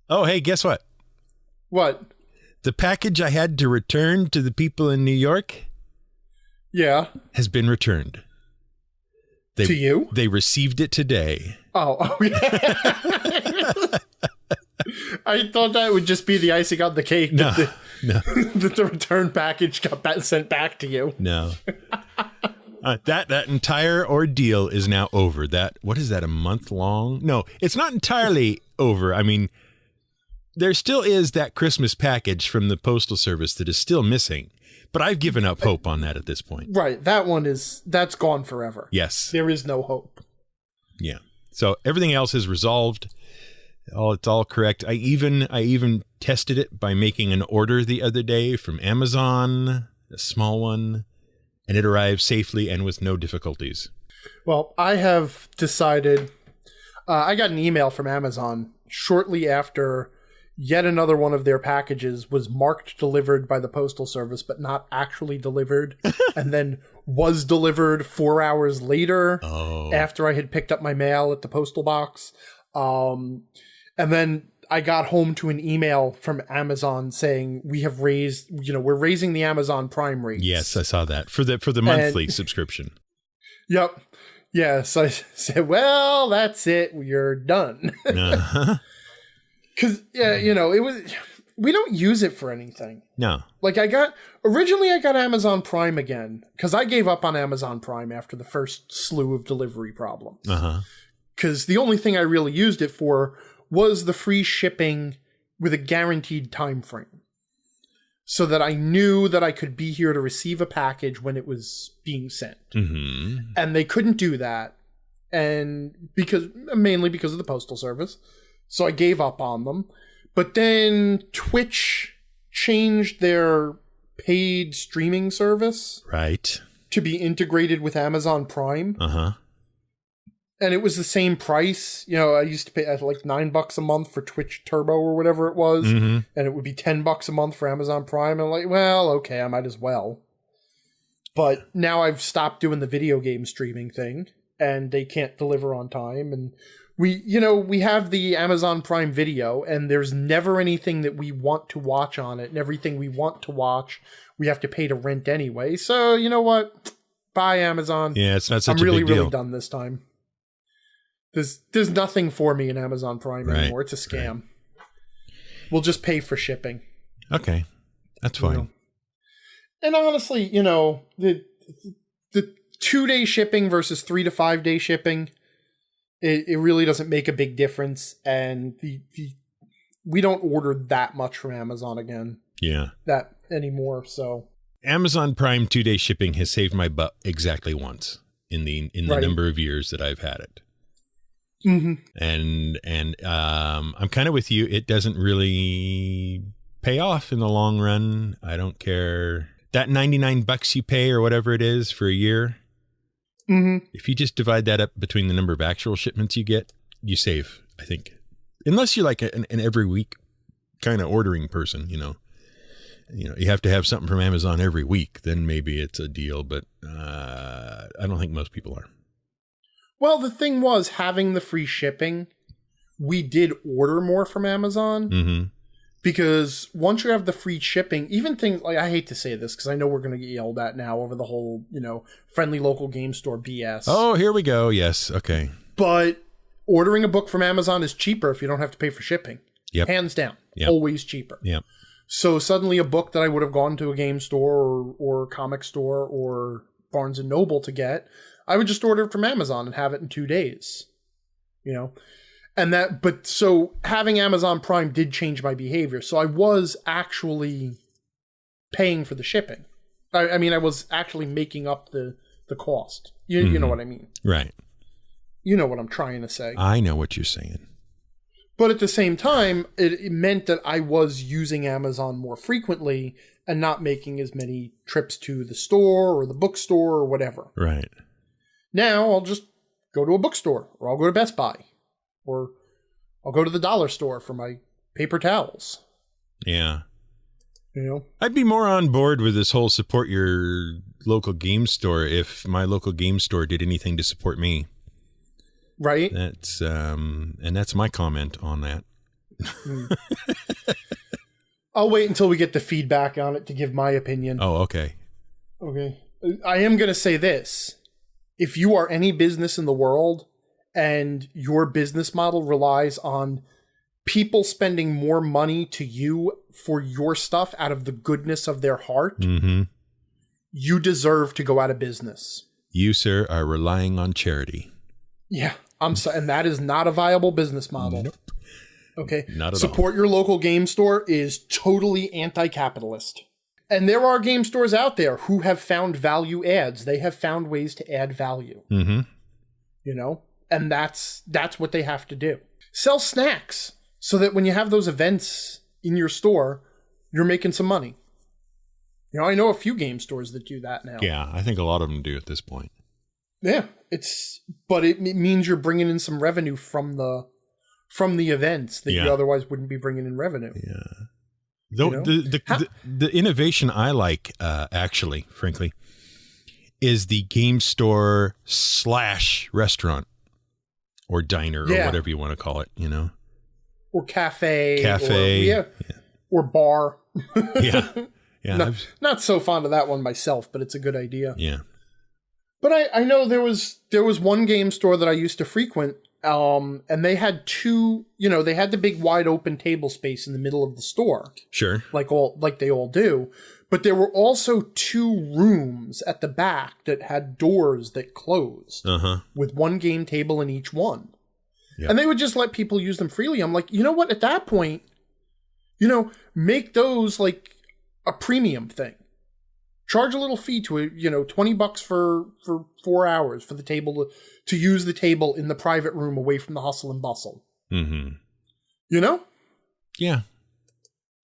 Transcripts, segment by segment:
Oh, hey, guess what? What? The package I had to return to the people in New York has been returned. To you? They received it today. Oh yeah. I thought that would just be the icing on the cake. No. That the return package got sent back to you. No. That entire ordeal is now over. What is that, a month long? No, it's not entirely over. I mean, there still is that Christmas package from the Postal Service that is still missing, but I've given up hope on that at this point. Right. That's gone forever. Yes. There is no hope. Yeah. So everything else is resolved. It's all correct. I even tested it by making an order the other day from Amazon, a small one, and it arrived safely and with no difficulties. Well, I have decided, I got an email from Amazon shortly after yet another one of their packages was marked delivered by the Postal Service, but not actually delivered, and then was delivered 4 hours later after I had picked up my mail at the postal box. And then I got home to an email from Amazon saying we're raising the Amazon Prime rates. Yes, I saw that for the monthly subscription. Yep. Yes, I said, well, that's it. You're done. Uh-huh. Because, we don't use it for anything. No. Like originally I got Amazon Prime again because I gave up on Amazon Prime after the first slew of delivery problems. Uh-huh. Because the only thing I really used it for was the free shipping with a guaranteed time frame. So that I knew that I could be here to receive a package when it was being sent. Mm-hmm. And they couldn't do that. And mainly because of the Postal Service. So I gave up on them. But then Twitch changed their paid streaming service. Right. To be integrated with Amazon Prime. Uh-huh. And it was the same price. I used to pay like $9 a month for Twitch Turbo or whatever it was. Mm-hmm. And it would be $10 a month for Amazon Prime. And I'm like, well, okay, I might as well. But now I've stopped doing the video game streaming thing. And they can't deliver on time. And we have the Amazon Prime Video, and there's never anything that we want to watch on it, and everything we want to watch, we have to pay to rent anyway. So, you know what? Bye, Amazon. Yeah, it's not such a big deal. I'm really deal. done this time. There's nothing for me in Amazon Prime anymore. It's a scam. Right. We'll just pay for shipping. Okay. That's fine. And honestly, the 2-day shipping versus 3 to 5 day shipping, it really doesn't make a big difference, and we don't order that much from Amazon again. Yeah. That anymore, so. Amazon Prime 2-day shipping has saved my butt exactly once in the number of years that I've had it. Mm-hmm. And I'm kind of with you. It doesn't really pay off in the long run. I don't care. That $99 you pay or whatever it is for a year. Mm-hmm. If you just divide that up between the number of actual shipments you get, you save, I think. Unless you're like an every week kind of ordering person, you have to have something from Amazon every week, then maybe it's a deal, but I don't think most people are. Well, the thing was, having the free shipping, we did order more from Amazon. Mm-hmm. Because once you have the free shipping, even things like, I hate to say this because I know we're going to get yelled at now over the whole, friendly local game store BS. Oh, here we go. Yes. Okay. But ordering a book from Amazon is cheaper if you don't have to pay for shipping. Yep. Hands down. Yep. Always cheaper. Yep. So suddenly a book that I would have gone to a game store or comic store or Barnes & Noble to get, I would just order it from Amazon and have it in 2 days. So having Amazon Prime did change my behavior. So I was actually paying for the shipping. I mean, I was actually making up the cost. You know what I mean? Right. You know what I'm trying to say. I know what you're saying. But at the same time, it meant that I was using Amazon more frequently and not making as many trips to the store or the bookstore or whatever. Right. Now I'll just go to a bookstore, or I'll go to Best Buy, or I'll go to the dollar store for my paper towels. Yeah. I'd be more on board with this whole support your local game store if my local game store did anything to support me. Right. That's and that's my comment on that. I'll wait until we get the feedback on it to give my opinion. Oh, okay. Okay. I am going to say this. If you are any business in the world and your business model relies on people spending more money to you for your stuff out of the goodness of their heart, you deserve to go out of business. You, sir, are relying on charity. Yeah, I'm sorry, and that is not a viable business model. Nope. Okay, not at Support your local game store is totally anti-capitalist. And there are game stores out there who have found value adds. They have found ways to add value. You know, and that's what they have to do. Sell snacks so that when you have those events in your store, you're making some money. You know, I know a few game stores that do that now. Yeah, I think a lot of them do at this point. Yeah, but it means you're bringing in some revenue from the events that you otherwise wouldn't be bringing in revenue. Yeah. Though the innovation I like, actually, frankly, is the game store / restaurant or diner or whatever you want to call it, you know, or cafe, or bar. Yeah. Not so fond of that one myself, but it's a good idea. Yeah. But I know there was one game store that I used to frequent, and they had they had the big wide open table space in the middle of the store. Sure. Like they all do. But there were also 2 rooms at the back that had doors that closed with one game table in each one. Yep. And they would just let people use them freely. I'm like, you know what? At that point, make those like a premium thing. Charge a little fee to it, $20 for 4 hours for the table to use the table in the private room away from the hustle and bustle. Yeah.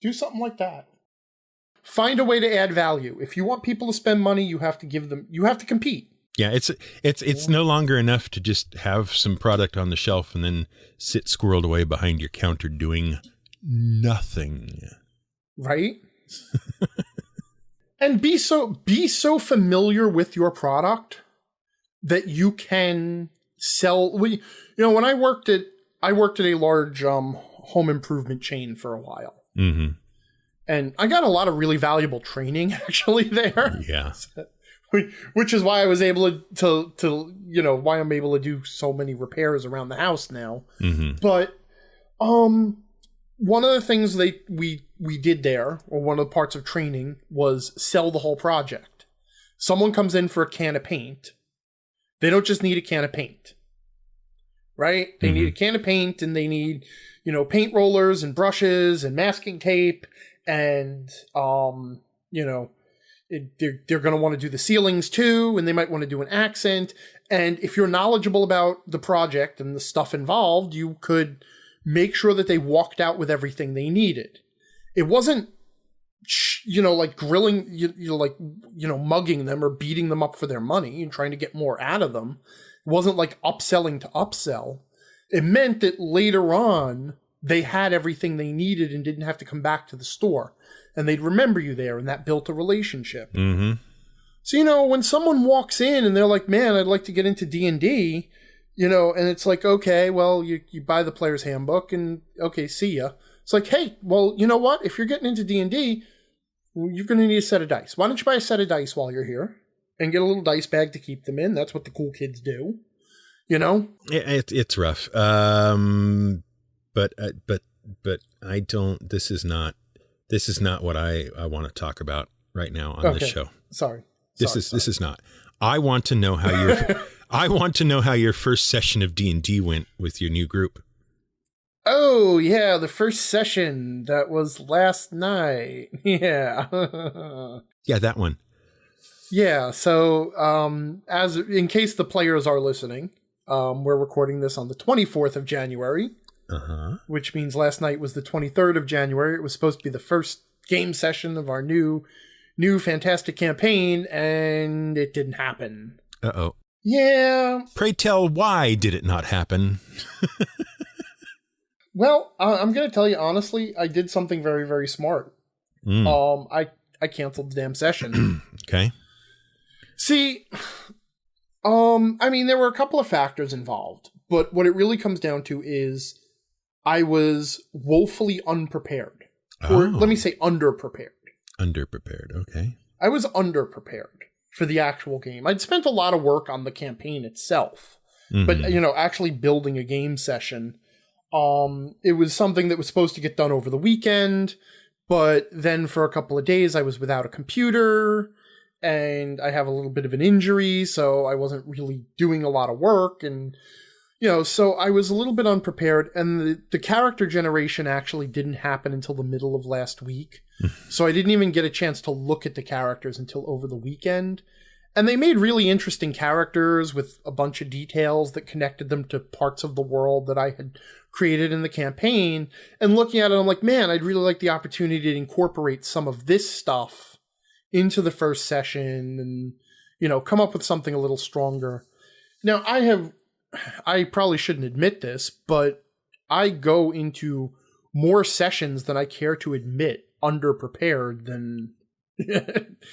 Do something like that. Find a way to add value. If you want people to spend money, you have to compete. Yeah, it's no longer enough to just have some product on the shelf and then sit squirreled away behind your counter doing nothing. Right? And be so familiar with your product that you can sell. When I worked at a large home improvement chain for a while, and I got a lot of really valuable training actually there. Yeah, which is why I was able to why I'm able to do so many repairs around the house now. But one of the things we did there, or one of the parts of training, was sell the whole project. Someone comes in for a can of paint. They don't just need a can of paint, right? They need a can of paint, and they need, paint rollers and brushes and masking tape, and they're going to want to do the ceilings too, and they might want to do an accent. And if you're knowledgeable about the project and the stuff involved, you could make sure that they walked out with everything they needed. It wasn't, like grilling, mugging them or beating them up for their money and trying to get more out of them. It wasn't like upselling to upsell. It meant that later on, they had everything they needed and didn't have to come back to the store. And they'd remember you there, and that built a relationship. So, when someone walks in and they're like, man, I'd like to get into D&D, and it's like, okay, well, you buy the player's handbook and okay, see ya. It's like, hey, well, you know what? If you're getting into D&D, you're going to need a set of dice. Why don't you buy a set of dice while you're here and get a little dice bag to keep them in? That's what the cool kids do, It's rough. But I don't, this is not what I want to talk about right now on this show. Sorry. This is not. I want to know how your first session of D&D went with your new group. Oh, yeah, the first session. That was last night. Yeah. Yeah, that one. Yeah, so as in case the players are listening, we're recording this on the 24th of January, which means last night was the 23rd of January. It was supposed to be the first game session of our new fantastic campaign, and it didn't happen. Uh-oh. Yeah. Pray tell, why did it not happen? Well, I'm going to tell you honestly, I did something very, very smart. I canceled the damn session. Okay. See, there were a couple of factors involved, but what it really comes down to is I was woefully unprepared. Or let me say underprepared. Underprepared, okay. I was underprepared for the actual game. I'd spent a lot of work on the campaign itself. But, actually building a game session, it was something that was supposed to get done over the weekend. But then for a couple of days, I was without a computer. And I have a little bit of an injury, so I wasn't really doing a lot of work. And, so I was a little bit unprepared. And the character generation actually didn't happen until the middle of last week. So I didn't even get a chance to look at the characters until over the weekend. And they made really interesting characters with a bunch of details that connected them to parts of the world that I had created in the campaign. And looking at it, I'm like, man, I'd really like the opportunity to incorporate some of this stuff into the first session and, come up with something a little stronger. Now, I probably shouldn't admit this, but I go into more sessions than I care to admit underprepared than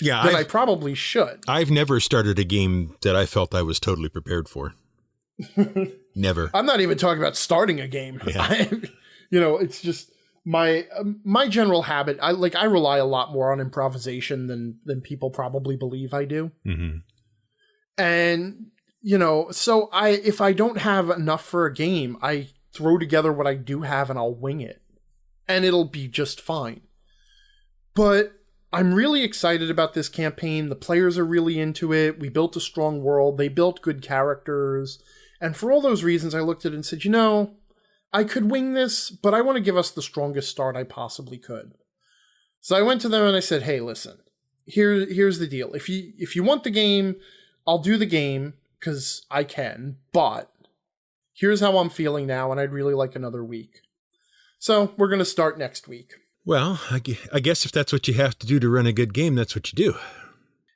I probably should. I've never started a game that I felt I was totally prepared for. Never. I'm not even talking about starting a game. Yeah. It's just my general habit. I rely a lot more on improvisation than people probably believe I do. Mm-hmm. And so if I don't have enough for a game, I throw together what I do have and I'll wing it, and it'll be just fine. But I'm really excited about this campaign. The players are really into it. We built a strong world. They built good characters. And for all those reasons, I looked at it and said, I could wing this, but I want to give us the strongest start I possibly could. So I went to them and I said, hey, listen, here's the deal. If you want the game, I'll do the game because I can, but here's how I'm feeling now, and I'd really like another week. So we're going to start next week. Well, I guess if that's what you have to do to run a good game, that's what you do.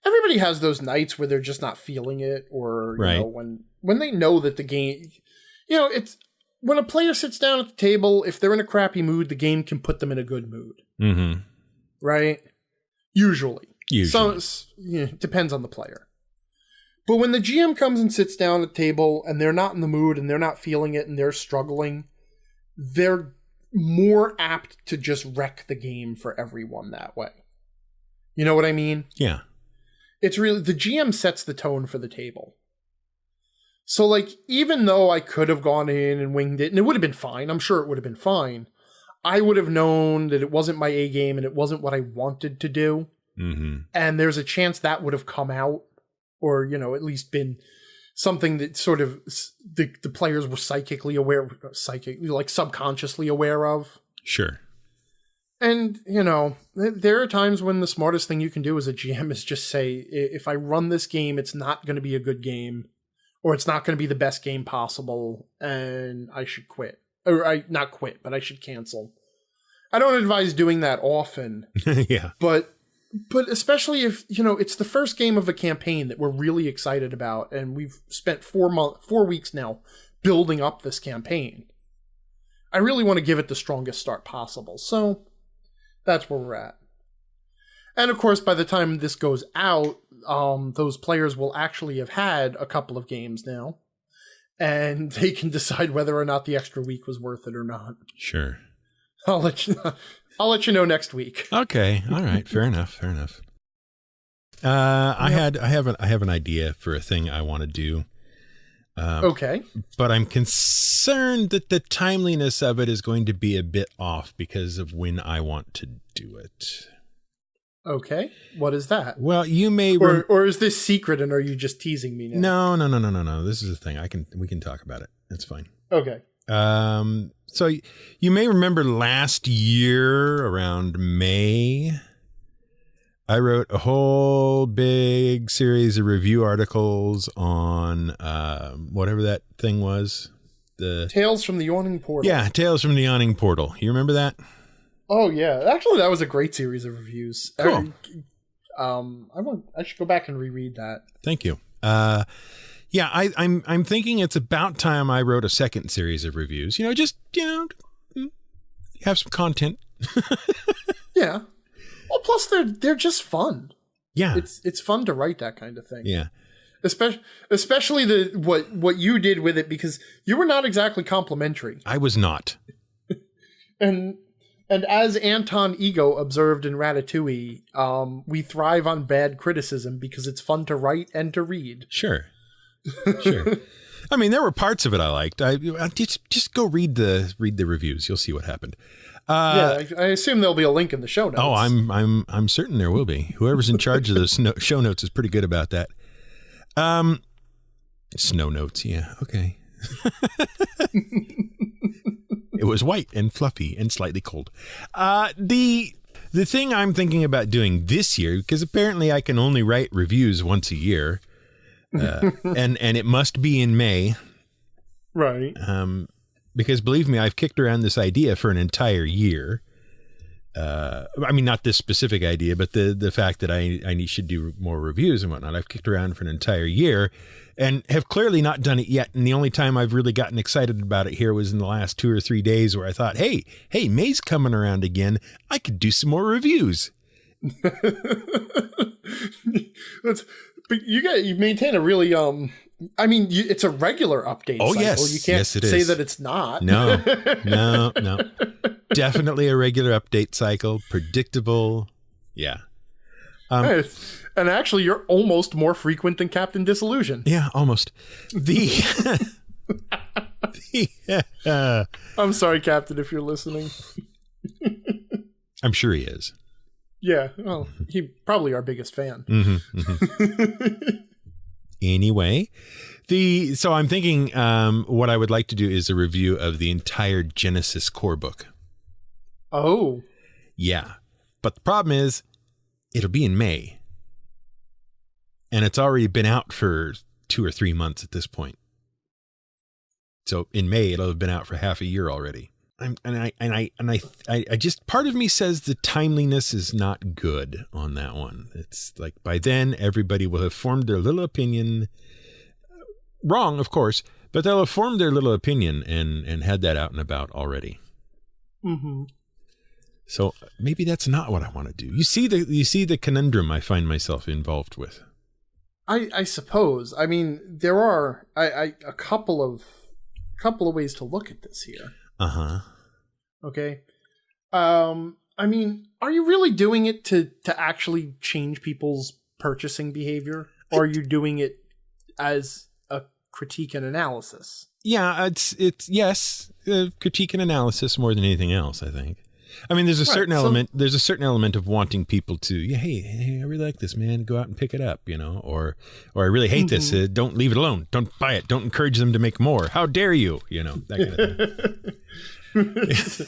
Everybody has those nights where they're just not feeling it, or when they know that the game, it's when a player sits down at the table, if they're in a crappy mood, the game can put them in a good mood. Mm-hmm. Right? Usually. So it depends on the player. But when the GM comes and sits down at the table and they're not in the mood and they're not feeling it and they're struggling, they're more apt to just wreck the game for everyone that way. You know what I mean? Yeah. It's really, the GM sets the tone for the table. So, even though I could have gone in and winged it, and it would have been fine, I'm sure it would have been fine, I would have known that it wasn't my A game and it wasn't what I wanted to do. Mm-hmm. And there's a chance that would have come out, or, at least been something that sort of the players were subconsciously aware of. Sure. And, there are times when the smartest thing you can do as a GM is just say, if I run this game, it's not going to be a good game, or it's not going to be the best game possible, and I should quit. Or not quit, but I should cancel. I don't advise doing that often. Yeah. But especially if, it's the first game of a campaign that we're really excited about, and we've spent 4 weeks now building up this campaign. I really want to give it the strongest start possible. So that's where we're at. And of course, by the time this goes out, those players will actually have had a couple of games now, and they can decide whether or not the extra week was worth it or not. Sure. I'll let you know next week. Okay. All right. Fair enough. I have an idea for a thing I want to do. Okay. But I'm concerned that the timeliness of it is going to be a bit off because of when I want to do it. Okay. What is that? Well, you may... Or is this secret and are you just teasing me now? No. This is the thing. We can talk about it. It's fine. Okay. So you may remember last year around May, I wrote a whole big series of review articles on whatever that thing was. The Tales from the Yawning Portal. Yeah, Tales from the Yawning Portal. You remember that? Oh yeah, actually that was a great series of reviews. Cool. I should go back and reread that. Thank you. Yeah, I'm thinking it's about time I wrote a second series of reviews. Have some content. Yeah. Well, plus they're just fun. Yeah. It's fun to write that kind of thing. Yeah. Especially what you did with it, because you were not exactly complimentary. I was not. And as Anton Ego observed in Ratatouille, we thrive on bad criticism because it's fun to write and to read. Sure. I mean, there were parts of it I liked. I just go read the reviews. You'll see what happened. I assume there'll be a link in the show notes. Oh, I'm certain there will be. Whoever's in charge of the show notes is pretty good about that. Snow notes, yeah, okay. It was white and fluffy and slightly cold. The thing I'm thinking about doing this year, because apparently I can only write reviews once a year, and it must be in May, right? Because believe me, I've kicked around this idea for an entire year. I mean, not this specific idea, but the fact that I should do more reviews and whatnot. I've kicked around for an entire year and have clearly not done it yet. And the only time I've really gotten excited about it here was in the last 2 or 3 days where I thought, hey, May's coming around again. I could do some more reviews. But you maintain a really, I mean, it's a regular update cycle. Yes. You can't yes, it say is. that it's not. No. Definitely a regular update cycle. Predictable. Yeah. And actually, you're almost more frequent than Captain Disillusion. Yeah, almost. I'm sorry, Captain, if you're listening. I'm sure he is. Yeah, well, he's probably our biggest fan. Anyway, so I'm thinking what I would like to do is a review of the entire Genesys core book. Oh. Yeah. But the problem is, it'll be in May. And it's already been out for 2 or 3 months at this point. So in May, it'll have been out for half a year already. I just, part of me says the timeliness is not good on that one. It's like by then everybody will have formed their little opinion. Wrong, of course, but they'll have formed their little opinion and had that out and about already. Mm-hmm. So maybe that's not what I want to do. You see the conundrum I find myself involved with. I suppose. I mean, there are a couple of ways to look at this here. Uh-huh. Okay. I mean, are you really doing it to actually change people's purchasing behavior? Or are you doing it as a critique and analysis? Yeah, it's yes, critique and analysis more than anything else, I think. I mean, there's a certain element. There's a certain element of wanting people to, hey, I really like this, man. Go out and pick it up, or I really hate this. Don't leave it alone. Don't buy it. Don't encourage them to make more. How dare you? That kind of thing.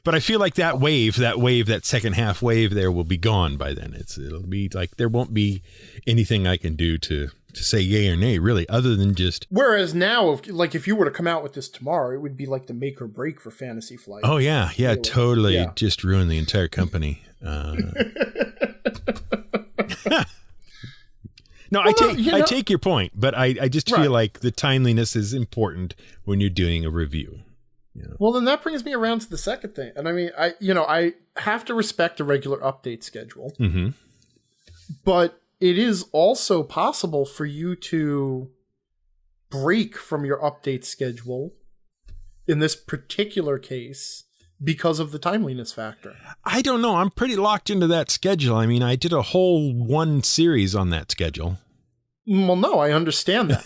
But I feel like that second half wave there will be gone by then. It'll be like there won't be anything I can do to say yay or nay, really, other than just... Whereas now, if you were to come out with this tomorrow, it would be like the make or break for Fantasy Flight. Oh, yeah, really. Totally. Yeah. Just ruin the entire company. No, I take your point, but I just feel like the timeliness is important when you're doing a review. Well, then that brings me around to the second thing. And I mean, I have to respect a regular update schedule. Mm-hmm. But it is also possible for you to break from your update schedule in this particular case because of the timeliness factor. I don't know. I'm pretty locked into that schedule. I mean, I did a whole 1 series on that schedule. Well, no, I understand that.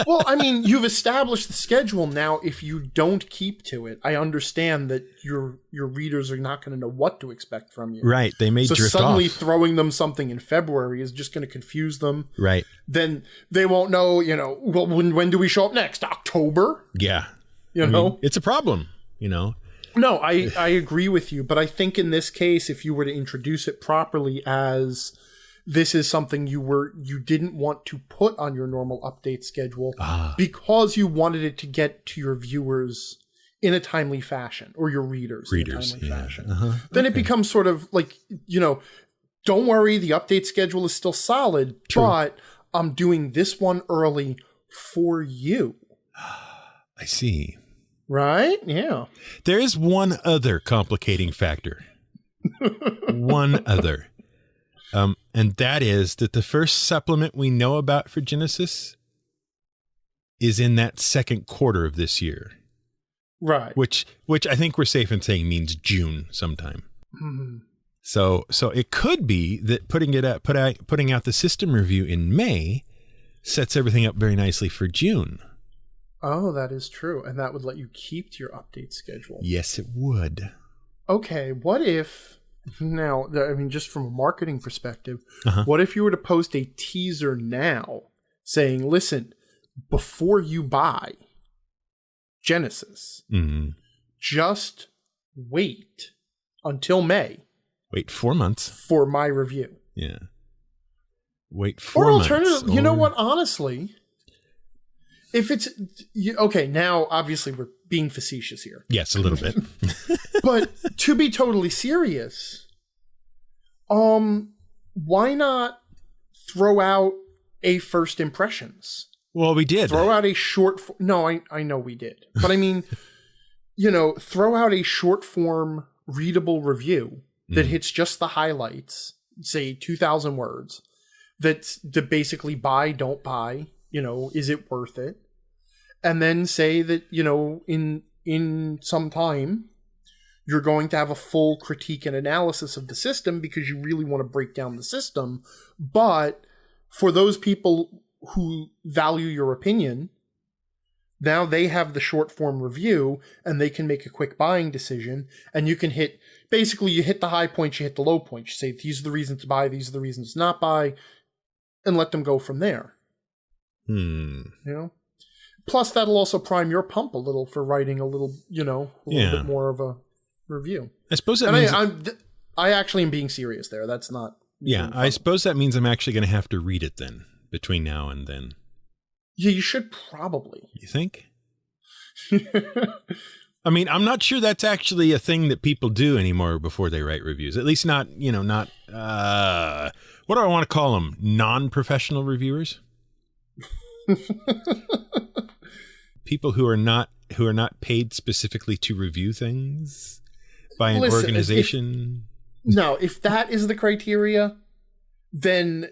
Well, I mean, you've established the schedule now. If you don't keep to it, I understand that your readers are not going to know what to expect from you. Right. They may drift off. So suddenly throwing them something in February is just going to confuse them. Right. Then they won't know, well, when do we show up next? October? Yeah. I mean, it's a problem, No, I agree with you. But I think in this case, if you were to introduce it properly as... this is something you didn't want to put on your normal update schedule because you wanted it to get to your viewers in a timely fashion, or your readers in a timely fashion. Then it becomes sort of like, don't worry, the update schedule is still solid, but I'm doing this one early for you. I see. Right? Yeah. There is one other complicating factor. One other. And that is that the first supplement we know about for Genesys is in that second quarter of this year. Right. Which I think we're safe in saying means June sometime. Mm-hmm. So it could be that putting out the system review in May sets everything up very nicely for June. Oh, that is true. And that would let you keep to your update schedule. Yes, it would. Okay, what if, now, I mean, just from a marketing perspective, Uh-huh. what if you were to post a teaser now saying, listen, before you buy Genesys, just wait until May. Wait 4 months. For my review. Yeah. Wait 4 months. Or alternative, you know what, honestly, if it's, okay, now, obviously, we're being facetious here. Yes, a little bit. But to be totally serious, why not throw out a first impressions? Well, we did. Throw out a short... No, I know we did. But I mean, throw out a short form readable review that hits just the highlights, say 2,000 words, that's to basically buy, don't buy, is it worth it? And then say that, in some time, you're going to have a full critique and analysis of the system because you really want to break down the system. But for those people who value your opinion, now they have the short form review and they can make a quick buying decision, and you can hit the high points, you hit the low points. You say, these are the reasons to buy, these are the reasons to not buy, and let them go from there. Plus, that'll also prime your pump a little for writing a little bit more of a review. I suppose that means... I actually am being serious there. That's not... Yeah, I suppose that means I'm actually going to have to read it then, between now and then. Yeah, you should probably. You think? I mean, I'm not sure that's actually a thing that people do anymore before they write reviews. At least not, what do I want to call them? Non-professional reviewers? People who are not paid specifically to review things by an organization. If that is the criteria, then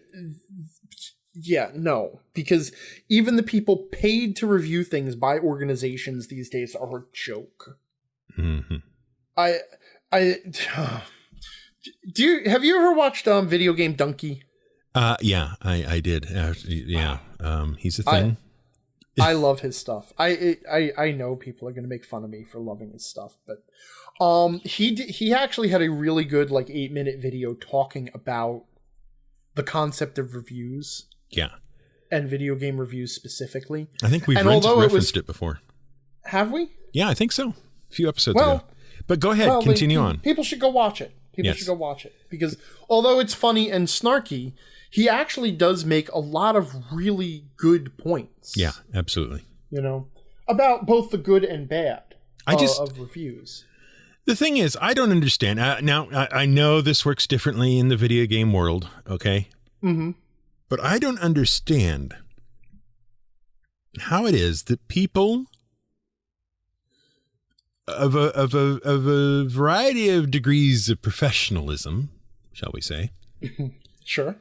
yeah, no, because even the people paid to review things by organizations these days are a joke. Mm-hmm. Have you ever watched Video Game Donkey? Yeah, I did. He's a thing. I love his stuff. I know people are going to make fun of me for loving his stuff, but he actually had a really good 8-minute video talking about the concept of reviews. Yeah. And video game reviews specifically. I think we've referenced it before. Have we? Yeah, I think so. A few episodes ago. But go ahead, continue on. People should go watch it. People should go watch it. Because although it's funny and snarky, he actually does make a lot of really good points. Yeah, absolutely. About both the good and bad of reviews. The thing is, I don't understand. Now, I know this works differently in the video game world, okay? Mm-hmm. But I don't understand how it is that people of a variety of degrees of professionalism, shall we say, sure,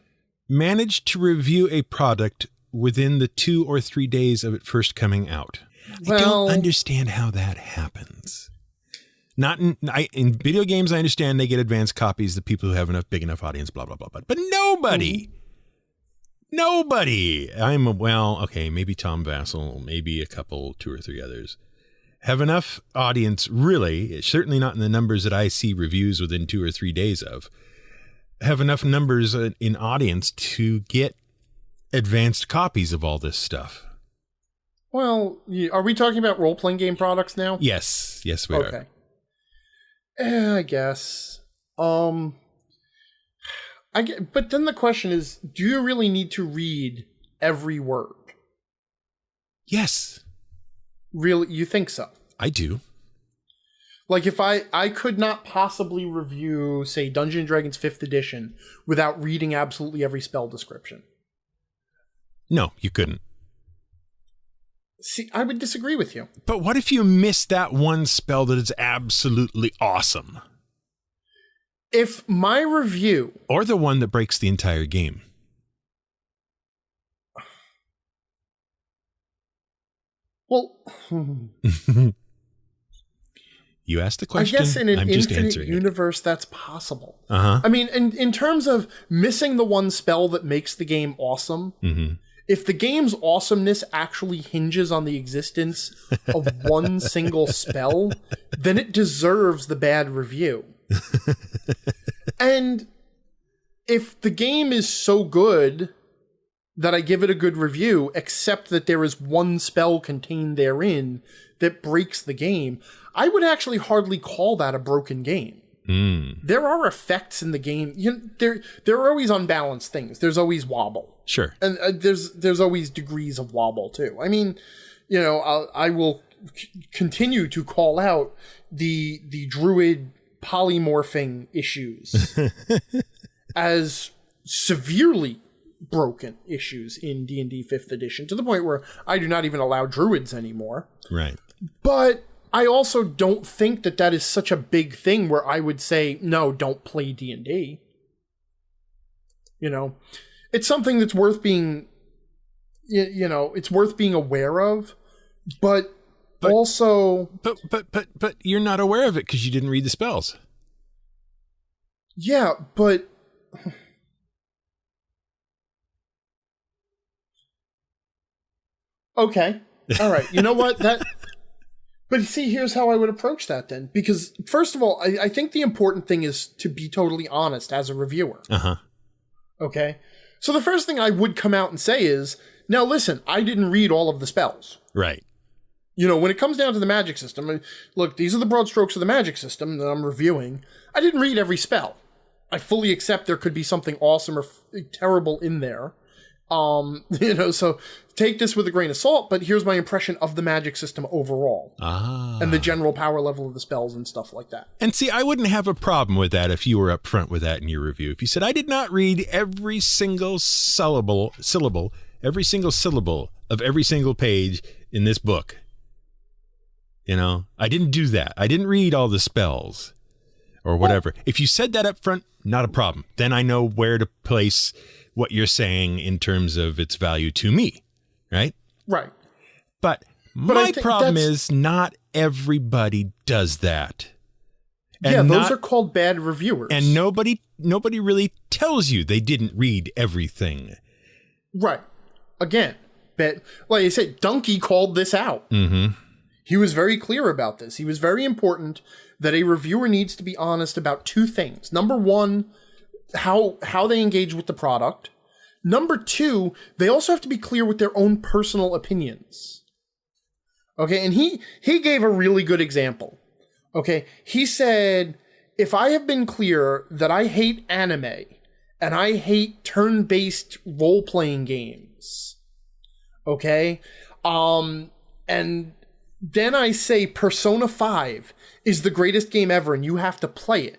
manage to review a product within the 2 or 3 days of it first coming out. I don't understand how that happens. Not in video games, I understand they get advanced copies, the people who have enough big enough audience, blah, blah, blah, blah. But nobody, maybe Tom Vassell, maybe a couple, 2 or 3 others, have enough audience, really, certainly not in the numbers that I see reviews within 2 or 3 days of, have enough numbers in audience to get advanced copies of all this stuff. Well, are we talking about role-playing game products now? Yes, we are. Okay. I guess. But then the question is, do you really need to read every word? Yes. Really? You think so? I do. If I could not possibly review, say, Dungeons & Dragons 5th edition without reading absolutely every spell description. No, you couldn't. See, I would disagree with you. But what if you miss that one spell that is absolutely awesome? If my review... Or the one that breaks the entire game. Well... You asked the question. I guess in an I'm just infinite answering universe, that's possible. Uh-huh. I mean, in terms of missing the one spell that makes the game awesome, if the game's awesomeness actually hinges on the existence of one single spell, then it deserves the bad review. And if the game is so good that I give it a good review, except that there is one spell contained therein that breaks the game, I would actually hardly call that a broken game. There are effects in the game. There are always unbalanced things. There's always wobble. Sure. And there's always degrees of wobble too. I mean, I will continue to call out the druid polymorphing issues as severely broken issues in D&D 5th edition, to the point where I do not even allow druids anymore. Right. But I also don't think that is such a big thing where I would say, no, don't play D&D. It's something that's worth being, it's worth being aware of, but also... But you're not aware of it because you didn't read the spells. Yeah, but... Okay. All right. You know what? But see, here's how I would approach that then. Because, first of all, I think the important thing is to be totally honest as a reviewer. Uh-huh. Okay? So the first thing I would come out and say is, now listen, I didn't read all of the spells. Right. When it comes down to the magic system, look, these are the broad strokes of the magic system that I'm reviewing. I didn't read every spell. I fully accept there could be something awesome or terrible in there. So take this with a grain of salt, but here's my impression of the magic system overall. And the general power level of the spells and stuff like that. And see, I wouldn't have a problem with that if you were upfront with that in your review. If you said, I did not read every single syllable of every single page in this book. I didn't do that. I didn't read all the spells or whatever. If you said that up front, not a problem. Then I know where to place what you're saying in terms of its value to me, right? Right. But my problem is not everybody does that. And those are called bad reviewers. And nobody really tells you they didn't read everything. Right. Again, but like I said, Donkey called this out. Mm-hmm. He was very clear about this. He was very important that a reviewer needs to be honest about two things. Number one, how they engage with the product. Number two, they also have to be clear with their own personal opinions. Okay, and he gave a really good example. Okay, he said, if I have been clear that I hate anime and I hate turn-based role-playing games, okay, and then I say Persona 5 is the greatest game ever and you have to play it,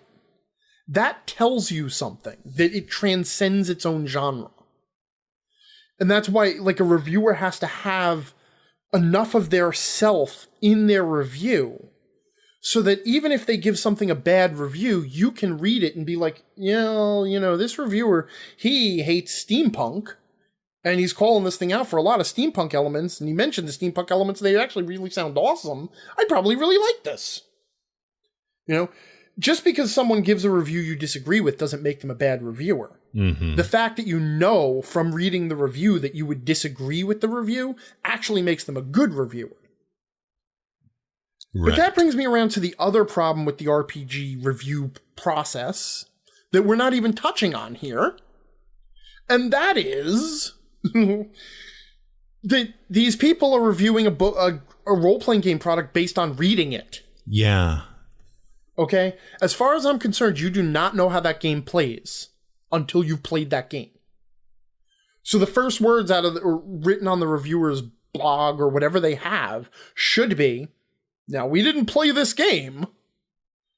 that tells you something, that it transcends its own genre. And that's why, like, a reviewer has to have enough of their self in their review so that even if they give something a bad review, you can read it and be like, this reviewer, he hates steampunk and he's calling this thing out for a lot of steampunk elements. And he mentioned the steampunk elements, they actually really sound awesome. I probably really like this. Just because someone gives a review you disagree with doesn't make them a bad reviewer. Mm-hmm. The fact that you know from reading the review that you would disagree with the review actually makes them a good reviewer. Right. But that brings me around to the other problem with the RPG review process that we're not even touching on here. And that is that these people are reviewing a role-playing game product based on reading it. Yeah. Okay? As far as I'm concerned, you do not know how that game plays until you've played that game. So the first words written on the reviewer's blog or whatever they have should be, now we didn't play this game,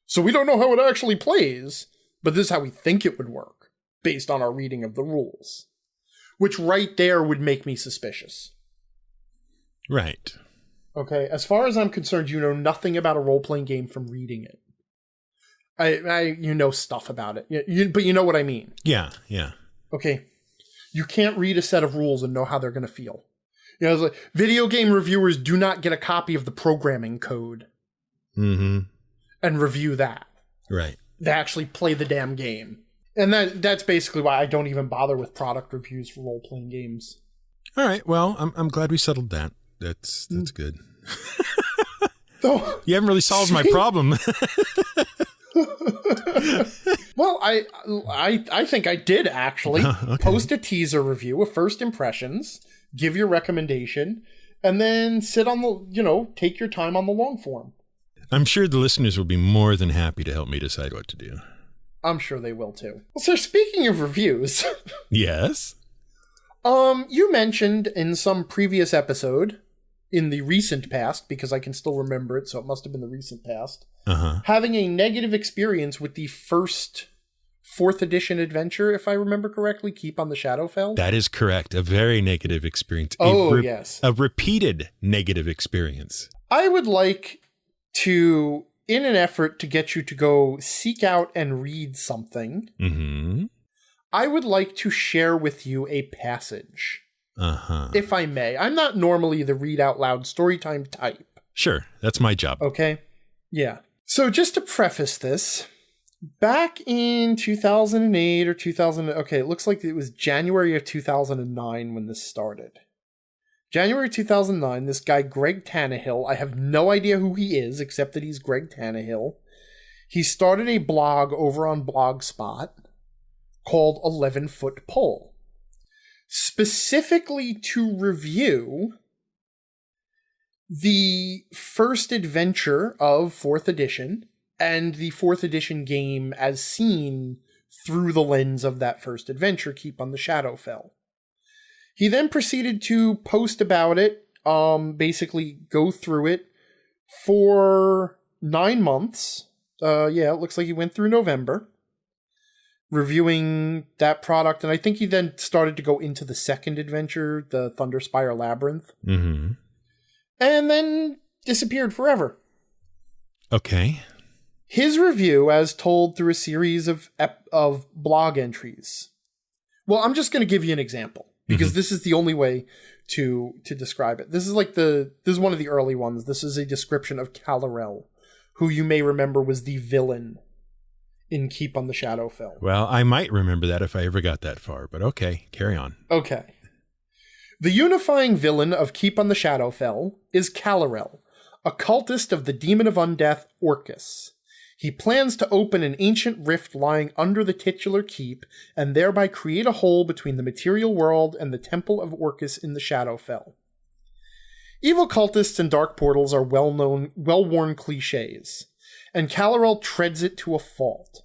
so we don't know how it actually plays, but this is how we think it would work based on our reading of the rules. Which right there would make me suspicious. Right. Okay, as far as I'm concerned, you know nothing about a role-playing game from reading it. You know stuff about it, but you know what I mean. Yeah. Okay, you can't read a set of rules and know how they're going to feel. It's like video game reviewers do not get a copy of the programming code. Mm-hmm. and review that. Right. They actually play the damn game. And that's basically why I don't even bother with product reviews for role-playing games. All right. Well, I'm glad we settled that. That's good. So, you haven't really solved my problem. Well, I think I did actually post a teaser review of first impressions, give your recommendation, and then sit on the, take your time on the long form. I'm sure the listeners will be more than happy to help me decide what to do. I'm sure they will too. So speaking of reviews. Yes? You mentioned in some previous episode, in the recent past, because I can still remember it, so it must have been the recent past, having a negative experience with the first 4th edition adventure, if I remember correctly, Keep on the Shadowfell. That is correct. A very negative experience. Yes. A repeated negative experience. I would like to, in an effort to get you to go seek out and read something, I would like to share with you a passage. If I may. I'm not normally the read out loud storytime type. Sure, that's my job. Okay? Yeah. So just to preface this, back in 2008 or 2000, okay, it looks like it was January of 2009 when this started. January 2009, this guy Greg Tannehill, I have no idea who he is except that he's Greg Tannehill. He started a blog over on Blogspot called 11 Foot Pole, specifically to review the first adventure of 4th edition and the 4th edition game as seen through the lens of that first adventure, Keep on the Shadowfell. He then proceeded to post about it, basically go through it for 9 months. It looks like he went through November, reviewing that product, and I think he then started to go into the second adventure, the Thunderspire Labyrinth, and then disappeared forever. Okay. His review, as told through a series of blog entries. Well, I'm just going to give you an example, because this is the only way to describe it. This is one of the early ones. This is a description of Calorel, who you may remember was the villain in Keep on the Shadowfell. Well, I might remember that if I ever got that far, but okay, carry on. Okay. The unifying villain of Keep on the Shadowfell is Calorel, a cultist of the demon of undeath, Orcus. He plans to open an ancient rift lying under the titular keep, and thereby create a hole between the material world and the temple of Orcus in the Shadowfell. Evil cultists and dark portals are well-worn cliches, and Calorel treads it to a fault.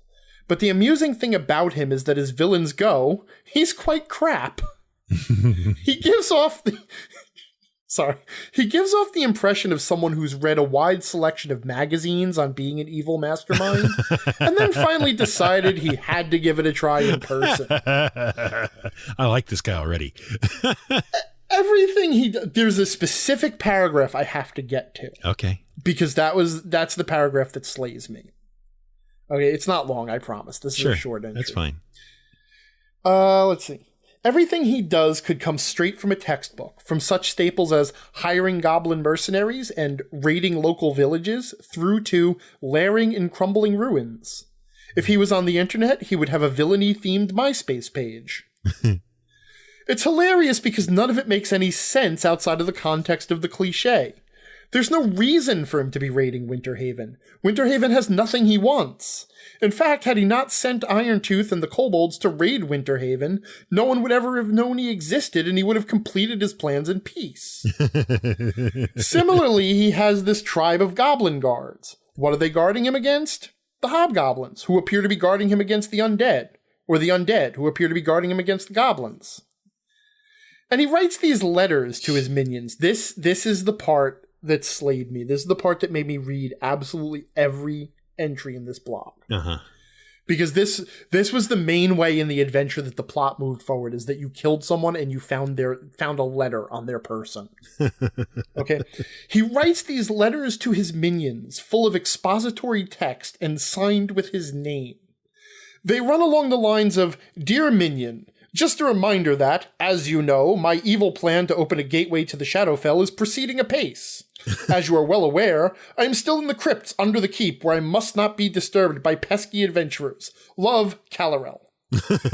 But the amusing thing about him is that as villains go, he's quite crap. He gives off the impression of someone who's read a wide selection of magazines on being an evil mastermind, and then finally decided he had to give it a try in person. I like this guy already. Everything he does, there's a specific paragraph I have to get to. Okay. Because that's the paragraph that slays me. Okay, it's not long, I promise. This is a short entry. That's fine. Let's see. Everything he does could come straight from a textbook, from such staples as hiring goblin mercenaries and raiding local villages, through to lairing in crumbling ruins. If he was on the internet, he would have a villainy-themed MySpace page. It's hilarious because none of it makes any sense outside of the context of the cliché. There's no reason for him to be raiding Winterhaven. Winterhaven has nothing he wants. In fact, had he not sent Irontooth and the kobolds to raid Winterhaven, no one would ever have known he existed, and he would have completed his plans in peace. Similarly, he has this tribe of goblin guards. What are they guarding him against? The hobgoblins, who appear to be guarding him against the undead, or the undead, who appear to be guarding him against the goblins. And he writes these letters to his minions. This is the part that slayed me. This is the part that made me read absolutely every entry in this blog. Because this was the main way in the adventure that the plot moved forward, is that you killed someone and you found a letter on their person. Okay. He writes these letters to his minions full of expository text and signed with his name. They run along the lines of, "Dear Minion, Just a reminder that, as you know, my evil plan to open a gateway to the Shadowfell is proceeding apace. As you are well aware, I am still in the crypts under the keep where I must not be disturbed by pesky adventurers. Love, Calarel.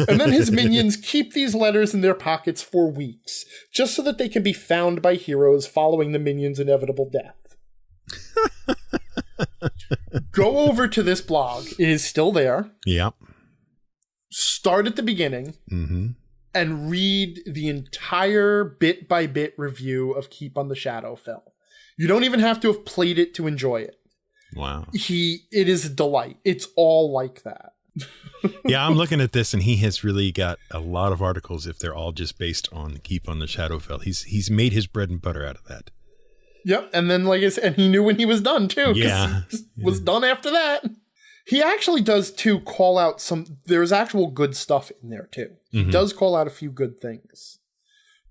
And then his minions keep these letters in their pockets for weeks, just so that they can be found by heroes following the minions' inevitable death. Go over to this blog. It is still there. Yep. Start at the beginning and read the entire bit-by-bit review of Keep on the Shadowfell. You don't even have to have played it to enjoy it. Wow. It is a delight. It's all like that. Yeah, I'm looking at this, and he has really got a lot of articles if they're all just based on Keep on the Shadowfell. He's made his bread and butter out of that. Yep, and then like I said, and he knew when he was done too. Yeah. He was done after that. He actually does too call out there's actual good stuff in there too. He does call out a few good things.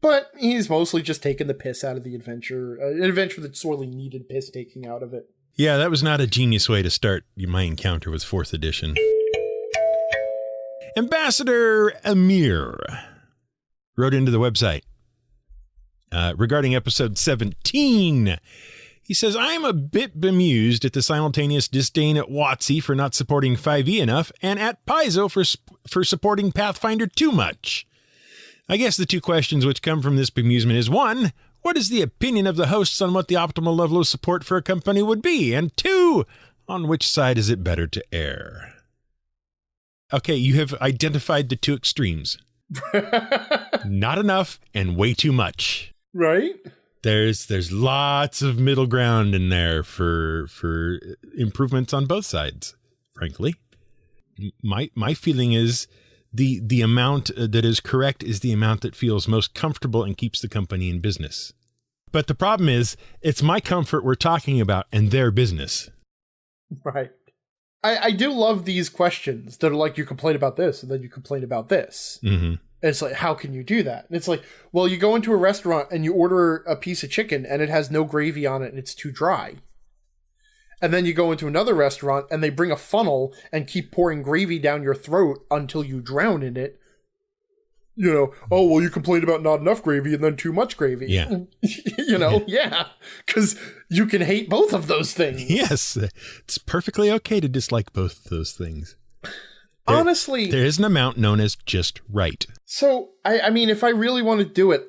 But he's mostly just taking the piss out of the adventure, an adventure that sorely needed piss taking out of it. Yeah, that was not a genius way to start my encounter with 4th edition. Ambassador Amir wrote into the website regarding episode 17. He says, I am a bit bemused at the simultaneous disdain at WotC for not supporting 5e enough and at Paizo for supporting Pathfinder too much. I guess the two questions which come from this bemusement is, 1, what is the opinion of the hosts on what the optimal level of support for a company would be? And 2, on which side is it better to err? Okay, you have identified the two extremes. Not enough and way too much. Right? There's lots of middle ground in there for improvements on both sides, frankly. My feeling is the amount that is correct is the amount that feels most comfortable and keeps the company in business. But the problem is, it's my comfort we're talking about and their business. Right. I do love these questions that are like, you complain about this and then you complain about this. Mm-hmm. It's like, how can you do that? And it's like, well, you go into a restaurant and you order a piece of chicken and it has no gravy on it and it's too dry. And then you go into another restaurant and they bring a funnel and keep pouring gravy down your throat until you drown in it. You know, oh, well, you complained about not enough gravy and then too much gravy. Yeah. Yeah. Because you can hate both of those things. Yes. It's perfectly okay to dislike both of those things. Honestly, there is an amount known as just right. So, I mean, if I really want to do it,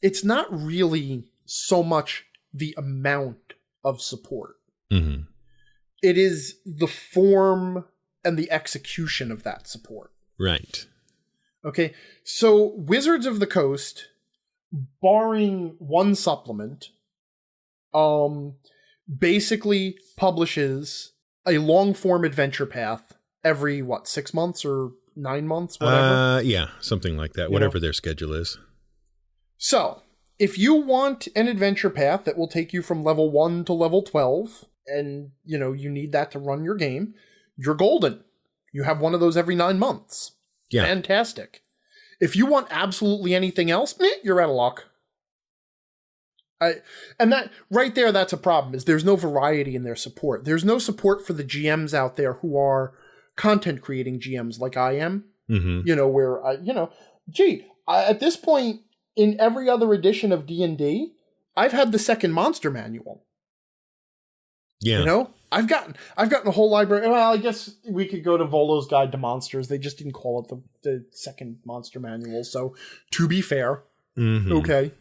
it's not really so much the amount of support. Mm-hmm. It is the form and the execution of that support. Right. Okay, so Wizards of the Coast, barring one supplement, basically publishes a long-form adventure path every, 6 months or 9 months, whatever? Yeah, something like that, whatever their schedule is. So, if you want an adventure path that will take you from level 1 to level 12, and, you need that to run your game, you're golden. You have one of those every 9 months. Yeah. Fantastic. If you want absolutely anything else, you're out of luck. And that right there, that's a problem, is there's no variety in their support. There's no support for the GMs out there who are content creating GMs like I am. Mm-hmm. Where at this point in every other edition of D&D, I've had the second monster manual. Yeah. I've gotten a whole library. Well, I guess we could go to Volo's Guide to Monsters. They just didn't call it the second monster manual. So to be fair, okay.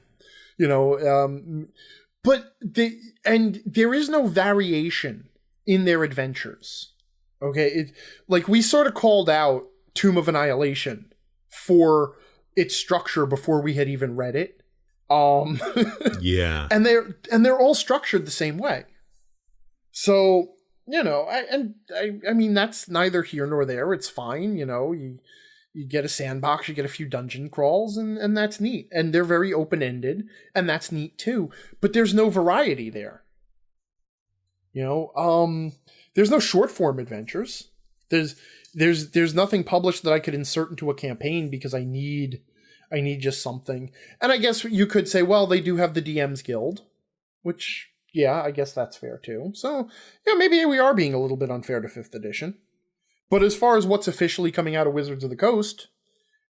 But there is no variation in their adventures. Okay. We sort of called out Tomb of Annihilation for its structure before we had even read it. Yeah. And they're all structured the same way. So, I mean, that's neither here nor there. It's fine. You get a sandbox, you get a few dungeon crawls, and that's neat. And they're very open-ended, and that's neat too. But there's no variety there. There's no short-form adventures. There's nothing published that I could insert into a campaign because I need just something. And I guess you could say, well, they do have the DM's Guild, which... yeah, I guess that's fair too. So, maybe we are being a little bit unfair to 5th edition. But as far as what's officially coming out of Wizards of the Coast,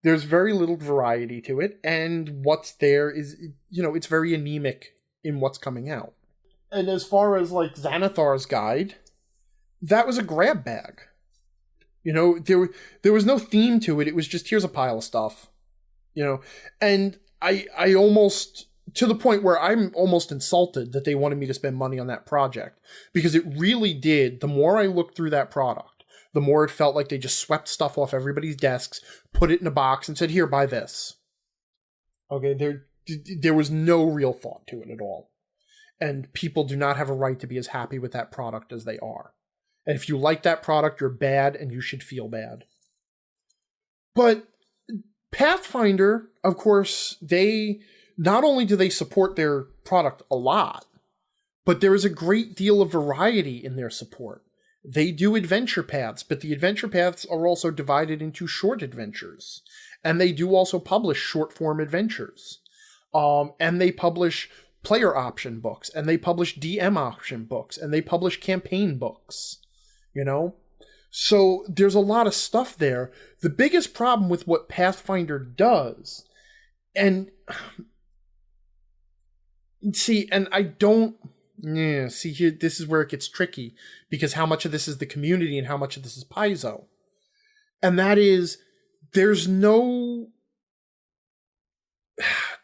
There's very little variety to it, and what's there is, it's very anemic in what's coming out. And as far as, like, Xanathar's Guide, that was a grab bag. There was no theme to it. It was just, here's a pile of stuff. And I almost, to the point where I'm almost insulted that they wanted me to spend money on that project. Because it really did, the more I looked through that product, the more it felt like they just swept stuff off everybody's desks, put it in a box, and said, here, buy this. Okay, there was no real thought to it at all. And people do not have a right to be as happy with that product as they are. And if you like that product, you're bad, and you should feel bad. But Pathfinder, of course, they not only do they support their product a lot, but there is a great deal of variety in their support. They do adventure paths, but the adventure paths are also divided into short adventures. And they do also publish short-form adventures. And they publish player option books, and they publish DM option books, and they publish campaign books. So there's a lot of stuff there. The biggest problem with what Pathfinder does, and I don't... Yeah, see here, this is where it gets tricky, because how much of this is the community and how much of this is Paizo. And that is, there's no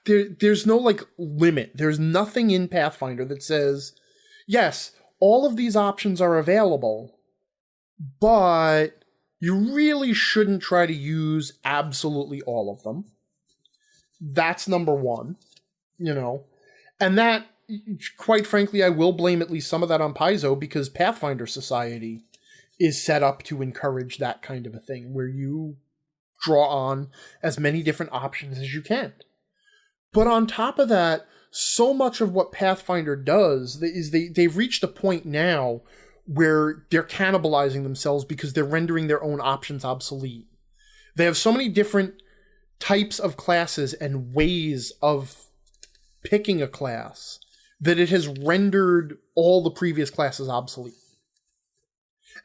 like limit. There's nothing in Pathfinder that says, yes, all of these options are available, but you really shouldn't try to use absolutely all of them. That's number one, and that, quite frankly, I will blame at least some of that on Paizo, because Pathfinder Society is set up to encourage that kind of a thing, where you draw on as many different options as you can. But on top of that, so much of what Pathfinder does is they've reached a point now where they're cannibalizing themselves because they're rendering their own options obsolete. They have so many different types of classes and ways of picking a class that it has rendered all the previous classes obsolete.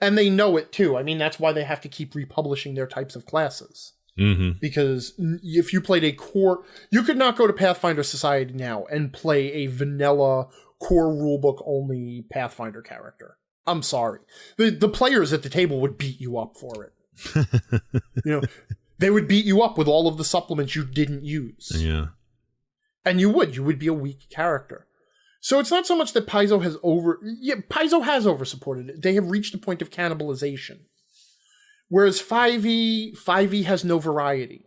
And they know it too. I mean, that's why they have to keep republishing their types of classes. Mm-hmm. Because if you played a core... You could not go to Pathfinder Society now and play a vanilla core rulebook only Pathfinder character. I'm sorry. The players at the table would beat you up for it. They would beat you up with all of the supplements you didn't use. Yeah. And you would be a weak character. So it's not so much that Paizo has Paizo has over-supported it. They have reached a point of cannibalization. Whereas 5e has no variety.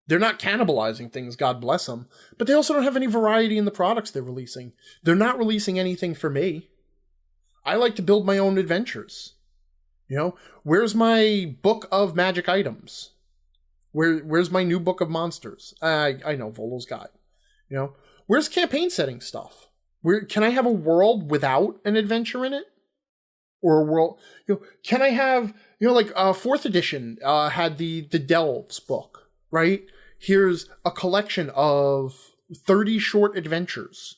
They're not cannibalizing things, God bless them, but they also don't have any variety in the products they're releasing. They're not releasing anything for me. I like to build my own adventures. Where's my book of magic items? Where's my new book of monsters? I know, Volo's Guide. Where's campaign setting stuff? Where can I have a world without an adventure in it? Or a world, can I have, like 4th edition had the Delves book, right? Here's a collection of 30 short adventures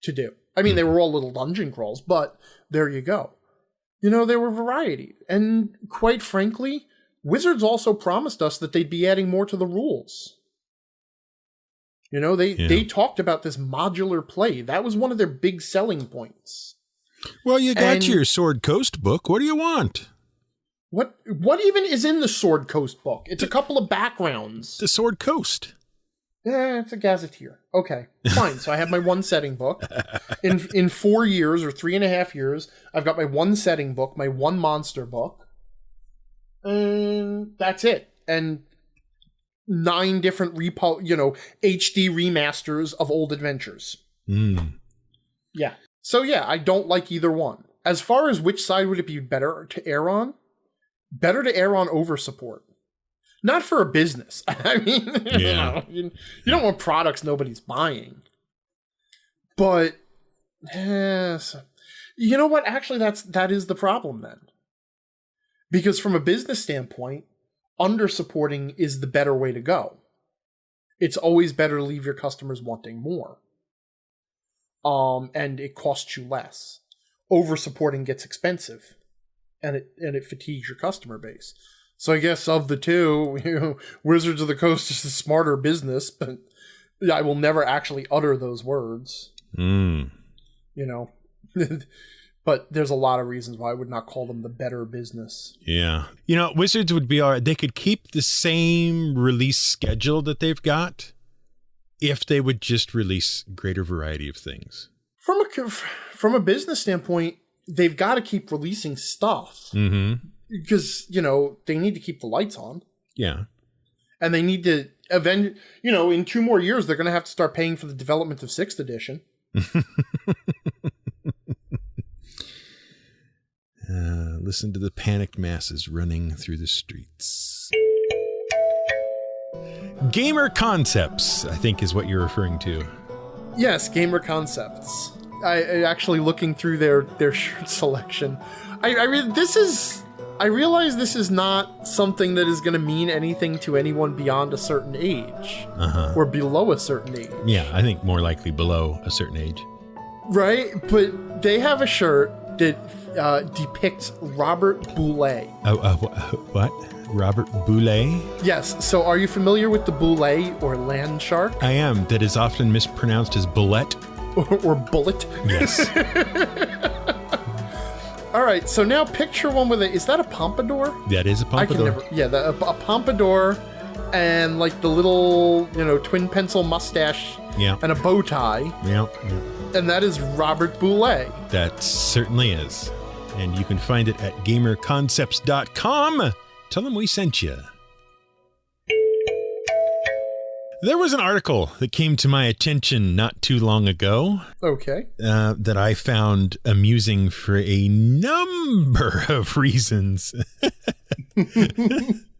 to do. I mean, they were all little dungeon crawls, but there you go. There were variety. And quite frankly, Wizards also promised us that they'd be adding more to the rules. They talked about this modular play. That was one of their big selling points. Well, you got your Sword Coast book. What do you want? What even is in the Sword Coast book? It's a couple of backgrounds. The Sword Coast. It's a gazetteer. Okay, fine. So I have my one setting book. In 4 years or 3.5 years, I've got my one setting book, my one monster book. And that's it. And 9 different HD remasters of old adventures. Yeah. So yeah, I don't like either one. As far as which side would it be better to err on? Better to err on over support. Not for a business. I mean, you don't want products nobody's buying. But you know what? Actually, that is the problem then. Because from a business standpoint, under supporting is the better way to go. It's always better to leave your customers wanting more. And it costs you less. Over supporting gets expensive, and it fatigues your customer base. So I guess of the two, Wizards of the Coast is the smarter business, but I will never actually utter those words. But there's a lot of reasons why I would not call them the better business. Yeah. Wizards would be all right. They could keep the same release schedule that they've got if they would just release greater variety of things. From a business standpoint, they've got to keep releasing stuff. Mm-hmm. Because, they need to keep the lights on. Yeah. And they need to, in 2 more years, they're going to have to start paying for the development of 6th edition. Listen to the panicked masses running through the streets. Gamer Concepts, I think, is what you're referring to. Yes, Gamer Concepts. I actually looking through their shirt selection. I realize this is not something that is going to mean anything to anyone beyond a certain age or below a certain age. Yeah, I think more likely below a certain age. Right, but they have a shirt that depicts Robert Boulay. What? Robert Boulay? Yes, so are you familiar with the Boulay or land shark? I am. That is often mispronounced as bullet. or bullet? Yes. All right, so now picture one with is that a pompadour? That is a pompadour. A pompadour and like the little, twin pencil mustache and a bow tie. Yeah. And that is Robert Boulay. That certainly is. And you can find it at gamerconcepts.com. Tell them we sent you. There was an article that came to my attention not too long ago. Okay. That I found amusing for a number of reasons.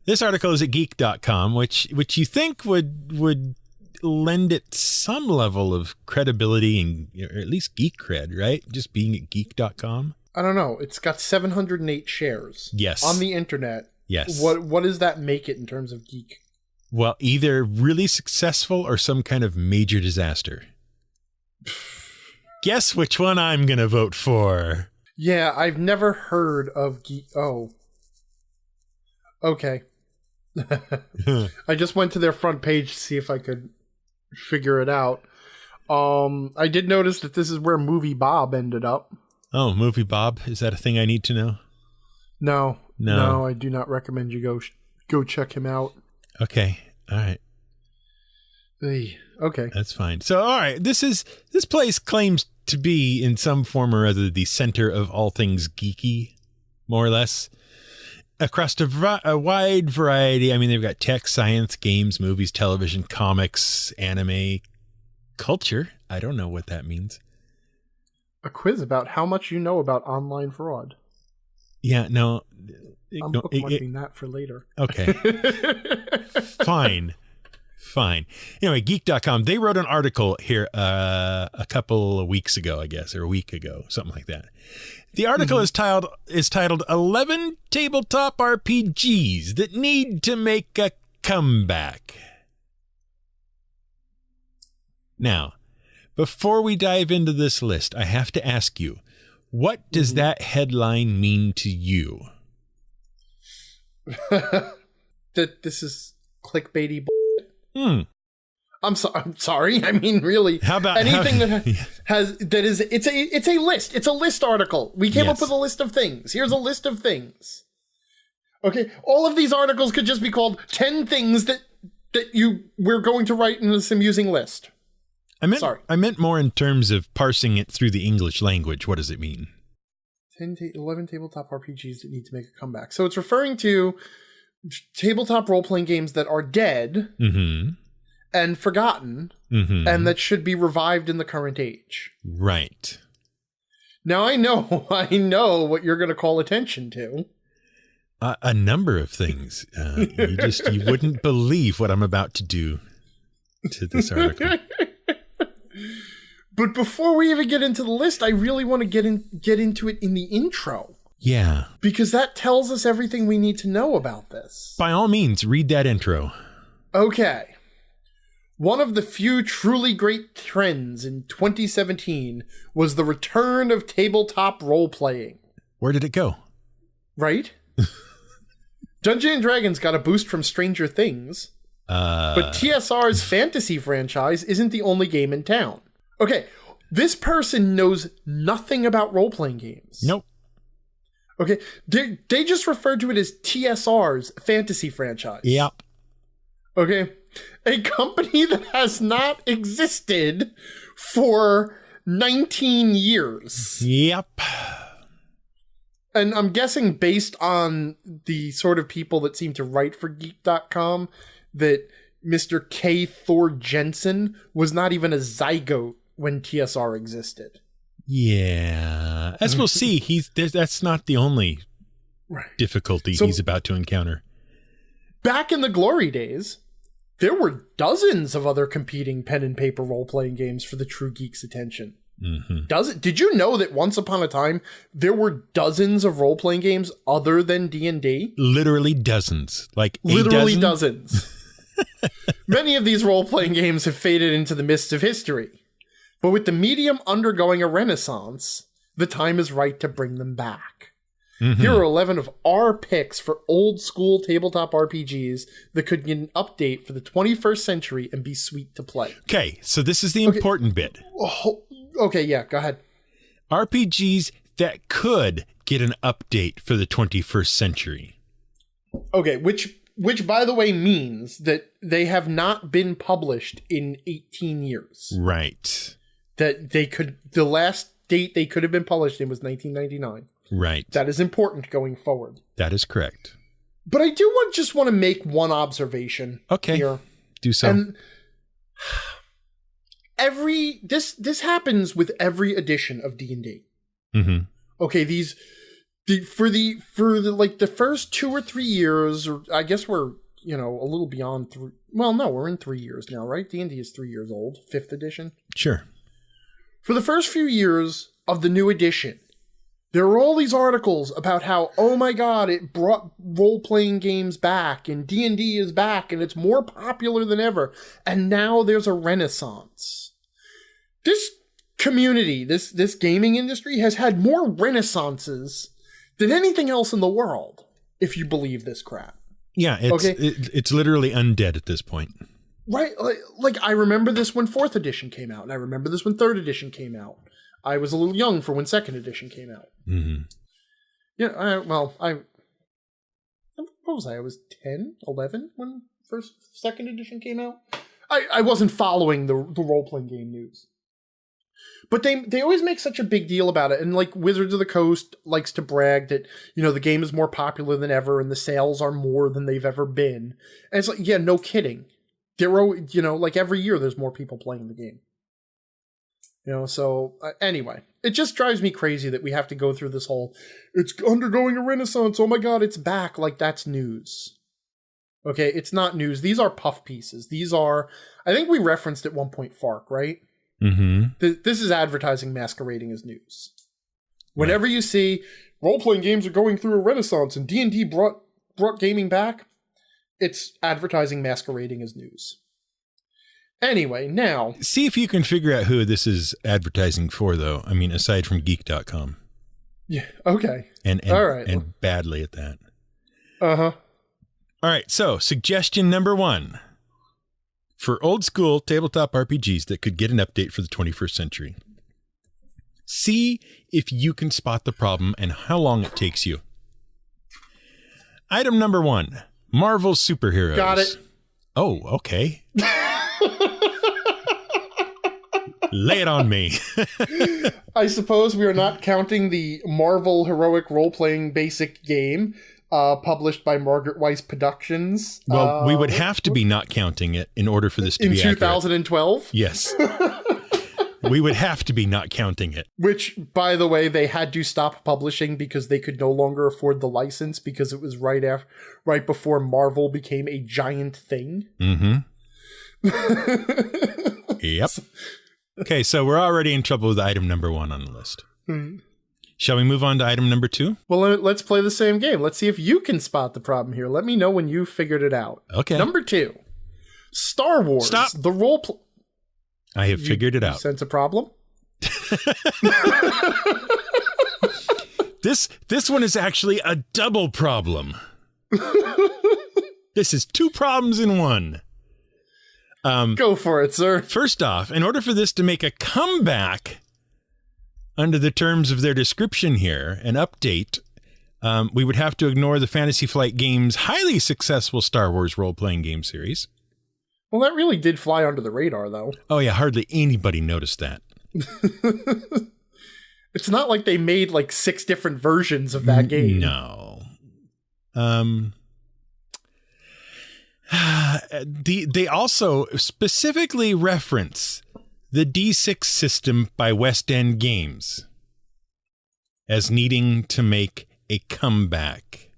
This article is at geek.com, which you think would lend it some level of credibility and or at least geek cred, right? Just being at geek.com. I don't know. It's got 708 shares. Yes. On the internet. Yes. What does that make it in terms of geek? Well, either really successful or some kind of major disaster. Guess which one I'm going to vote for. Yeah, I've never heard of geek. Oh. Okay. I just went to their front page to see if I could figure it out. I did notice that this is where Movie Bob ended up. Oh, Movie Bob? Is that a thing I need to know? No, I do not recommend you go check him out. Okay. All right. Okay. That's fine. So, all right. This place claims to be in some form or other the center of all things geeky, more or less. Across a wide variety. I mean, they've got tech, science, games, movies, television, comics, anime, culture. I don't know what that means. A quiz about how much you know about online fraud. Yeah, no. I'm bookmarking that for later. Okay. Fine. Anyway, geek.com, they wrote an article here a couple of weeks ago, I guess, or a week ago, something like that. The article is titled 11 Tabletop RPGs That Need to Make a Comeback. Now, before we dive into this list, I have to ask you, what does that headline mean to you? That this is clickbaity bullshit. I'm sorry. I mean, really. How about anything it's a list. It's a list article. We came up with a list of things. Here's a list of things. Okay, all of these articles could just be called 10 things that we're going to write in this amusing list. I meant more in terms of parsing it through the English language. What does it mean? 11 tabletop RPGs that need to make a comeback. So it's referring to tabletop role-playing games that are dead and forgotten and that should be revived in the current age. Right. Now I know what you're going to call attention to. A number of things. You wouldn't believe what I'm about to do to this article. But before we even get into the list, I really want to get into it in the intro. Yeah. Because that tells us everything we need to know about this. By all means, read that intro. Okay. One of the few truly great trends in 2017 was the return of tabletop role-playing. Where did it go? Right? Dungeons and Dragons got a boost from Stranger Things. But TSR's fantasy franchise isn't the only game in town. Okay, this person knows nothing about role-playing games. Nope. Okay, they just referred to it as TSR's fantasy franchise. Yep. Okay, a company that has not existed for 19 years. Yep. And I'm guessing based on the sort of people that seem to write for Geek.com, that Mr. K. Thor Jensen was not even a zygote when TSR existed. Yeah. As we'll see, that's not the only difficulty he's about to encounter. Back in the glory days, there were dozens of other competing pen and paper role-playing games for the true geek's attention. Mm-hmm. Did you know that once upon a time, there were dozens of role-playing games other than D&D? Literally dozens. Like literally dozens. Many of these role-playing games have faded into the mists of history. But with the medium undergoing a renaissance, the time is right to bring them back. Mm-hmm. Here are 11 of our picks for old-school tabletop RPGs that could get an update for the 21st century and be sweet to play. Okay, so this is the important bit. Okay, yeah, go ahead. RPGs that could get an update for the 21st century. Okay, which by the way means that they have not been published in 18 years. Right. That the last date they could have been published in was 1999. Right. That is important going forward. That is correct. But I do just want to make one observation. Okay. Here. Do so. And this happens with every edition of D&D. Mm-hmm. Okay, for the first 2 or 3 years, or I guess we're, a little beyond 3. Well, no, we're in 3 years now, right? D&D is 3 years old, 5th edition. Sure. For the first few years of the new edition, there were all these articles about how, oh my god, it brought role-playing games back, and D&D is back, and it's more popular than ever, and now there's a renaissance. This community, this gaming industry, has had more renaissances than anything else in the world, if you believe this crap. Yeah, it's literally undead at this point. Right, like I remember this when 4th edition came out, and I remember this when 3rd edition came out. I was a little young for when 2nd edition came out. Mm-hmm. Yeah, what was I? I was 10, 11 when 2nd edition came out. I wasn't following the role-playing game news. But they always make such a big deal about it. And like Wizards of the Coast likes to brag that, the game is more popular than ever and the sales are more than they've ever been. And it's like, yeah, no kidding. There are, like every year there's more people playing the game. Anyway, it just drives me crazy that we have to go through this whole, it's undergoing a renaissance, oh my god, it's back, like that's news. Okay, it's not news. These are puff pieces. These are, I think we referenced at one point FARC, right? Mm-hmm. This is advertising masquerading as news. Whenever you see role-playing games are going through a renaissance and D&D brought gaming back, it's advertising masquerading as news. Anyway, now... See if you can figure out who this is advertising for, though. I mean, aside from Geek.com. Yeah, okay. And all right. And badly at that. Uh-huh. All right, so suggestion number 1. For old school tabletop RPGs that could get an update for the 21st century. See if you can spot the problem and how long it takes you. Item number 1. Marvel superheroes. Got it. Oh, okay. Lay it on me. I suppose we are not counting the Marvel heroic role-playing basic game published by Margaret Weiss Productions. Well, we would have to be not counting it in order for this to be accurate. In 2012? Yes. We would have to be not counting it. Which, by the way, they had to stop publishing because they could no longer afford the license because it was right before Marvel became a giant thing. Mm-hmm. Yep. Okay, so we're already in trouble with item number 1 on the list. Mm-hmm. Shall we move on to item number 2? Well, let's play the same game. Let's see if you can spot the problem here. Let me know when you figured it out. Okay. Number 2. Star Wars. Stop. The role I have figured it out. Sense a problem? This one is actually a double problem. This is two problems in one. Go for it, sir. First off, in order for this to make a comeback under the terms of their description here, an update, we would have to ignore the Fantasy Flight Games' highly successful Star Wars role-playing game series. Well, that really did fly under the radar, though. Oh, yeah, hardly anybody noticed that. It's not like they made like 6 different versions of that game. No. They also specifically reference the D6 system by West End Games as needing to make a comeback.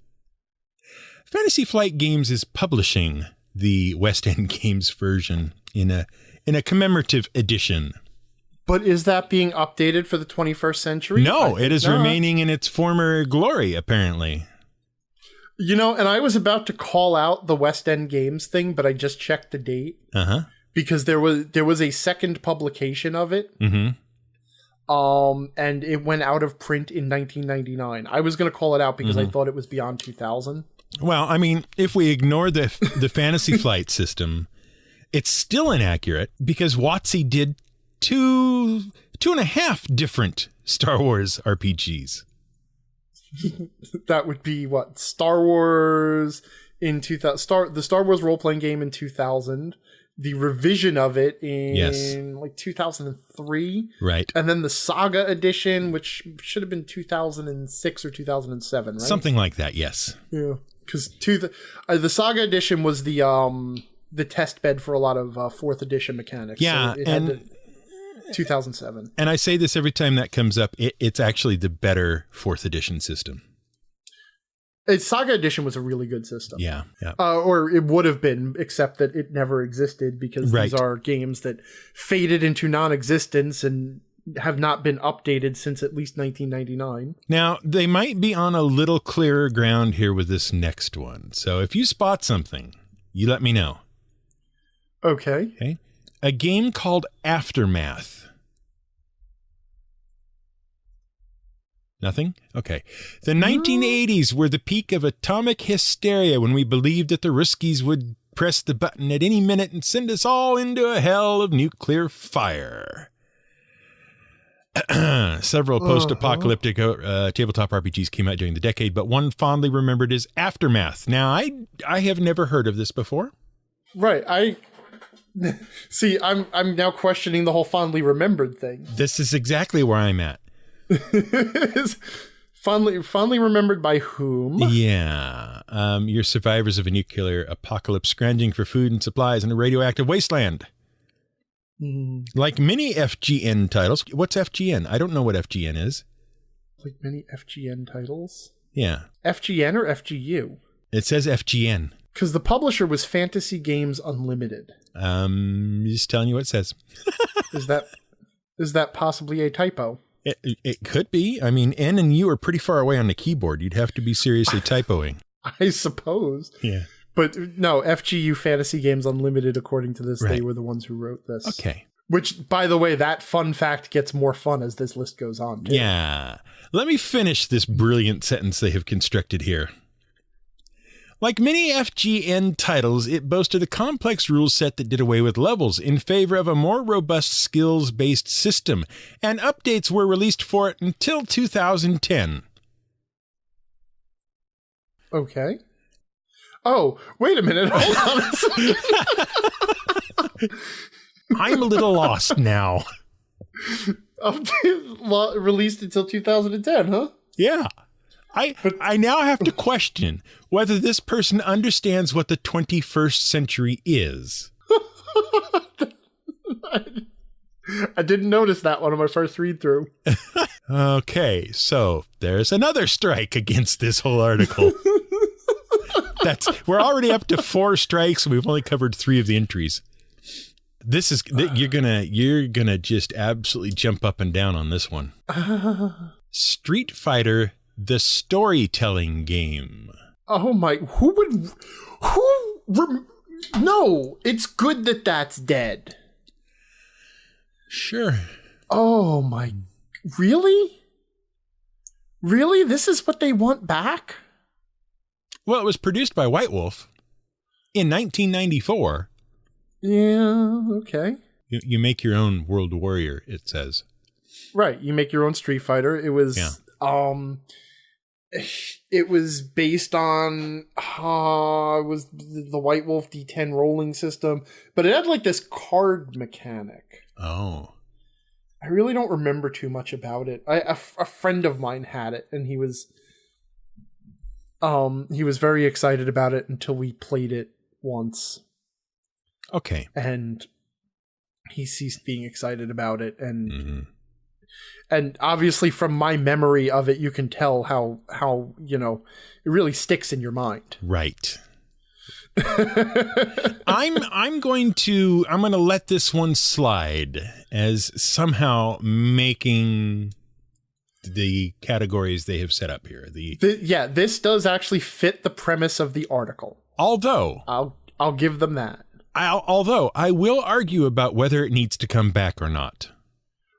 Fantasy Flight Games is publishing the West End Games version in a commemorative edition. But is that being updated for the 21st century? No, it is remaining in its former glory, apparently. You know, and I was about to call out the West End Games thing, but I just checked the date. Uh-huh. Because there was a second publication of it. Mm-hmm. And it went out of print in 1999. I was going to call it out because I thought it was beyond 2000. Well, I mean, if we ignore the Fantasy Flight system, it's still inaccurate because WotC did two and a half different Star Wars RPGs. That would be what? Star Wars in 2000, the Star Wars role-playing game in 2000, the revision of it in like 2003. Right. And then the Saga edition, which should have been 2006 or 2007, right? Something like that, yes. Yeah. Because the Saga edition was the test bed for a lot of 4th edition mechanics. Yeah, so it had 2007. And I say this every time that comes up, it's actually the better 4th edition system. Saga Edition was a really good system. Yeah. Or it would have been, except that it never existed because these are games that faded into non-existence and have not been updated since at least 1999. Now, they might be on a little clearer ground here with this next one. So if you spot something, you let me know. Okay. A game called Aftermath. Nothing? Okay. The 1980s were the peak of atomic hysteria when we believed that the Ruskies would press the button at any minute and send us all into a hell of nuclear fire. Several post-apocalyptic tabletop RPGs came out during the decade, but one fondly remembered is Aftermath. Now, I have never heard of this before. Right. See, I'm now questioning the whole fondly remembered thing. This is exactly where I'm at. Fondly remembered by whom? Yeah. You're survivors of a nuclear apocalypse, scrounging for food and supplies in a radioactive wasteland. Like many FGN titles. What's FGN? I don't know what FGN is. Like many FGN titles? Yeah. FGN or FGU? It says FGN. Because the publisher was Fantasy Games Unlimited. Just telling you what it says. Is that possibly a typo? It could be. I mean, N and U are pretty far away on the keyboard. You'd have to be seriously typoing. I suppose. Yeah. But no, FGU Fantasy Games Unlimited, according to this, they were the ones who wrote this. Okay. Which, by the way, that fun fact gets more fun as this list goes on, too. Yeah. Let me finish this brilliant sentence they have constructed here. Like many FGN titles, it boasted a complex rule set that did away with levels in favor of a more robust skills-based system, and updates were released for it until 2010. Okay. Oh, wait a minute. Hold on a second. I'm a little lost now. Released until 2010, huh? Yeah. I now have to question whether this person understands what the 21st century is. I didn't notice that one on my first read through. Okay, so there's another strike against this whole article. We're already up to 4 strikes, and we've only covered 3 of the entries. This is you're gonna just absolutely jump up and down on this one. Street Fighter: The Storytelling Game. Oh my! No, it's good that that's dead. Sure. Oh my! Really? Really? This is what they want back? Well, it was produced by White Wolf in 1994. Yeah, okay. You make your own World Warrior, it says. Right, you make your own Street Fighter. It was it was based on it was the White Wolf D10 rolling system, but it had like this card mechanic. Oh. I really don't remember too much about it. A friend of mine had it, and he was very excited about it until we played it once. Okay. And he ceased being excited about it, and obviously from my memory of it, you can tell how it really sticks in your mind. Right. I'm going to let this one slide as somehow making the categories they have set up here. This does actually fit the premise of the article. Although I'll give them that. Although I will argue about whether it needs to come back or not.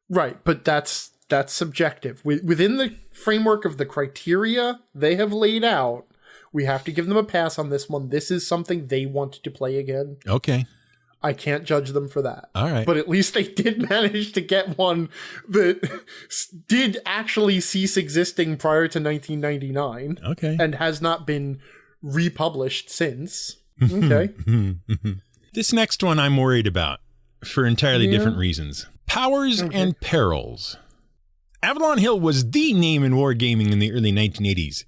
Right, but that's subjective. Within the framework of the criteria they have laid out, we have to give them a pass on this one. This is something they want to play again. Okay. I can't judge them for that. All right. But at least they did manage to get one that did actually cease existing prior to 1999. Okay. And has not been republished since. Okay. This next one I'm worried about for entirely different reasons. Powers and Perils. Avalon Hill was the name in wargaming in the early 1980s.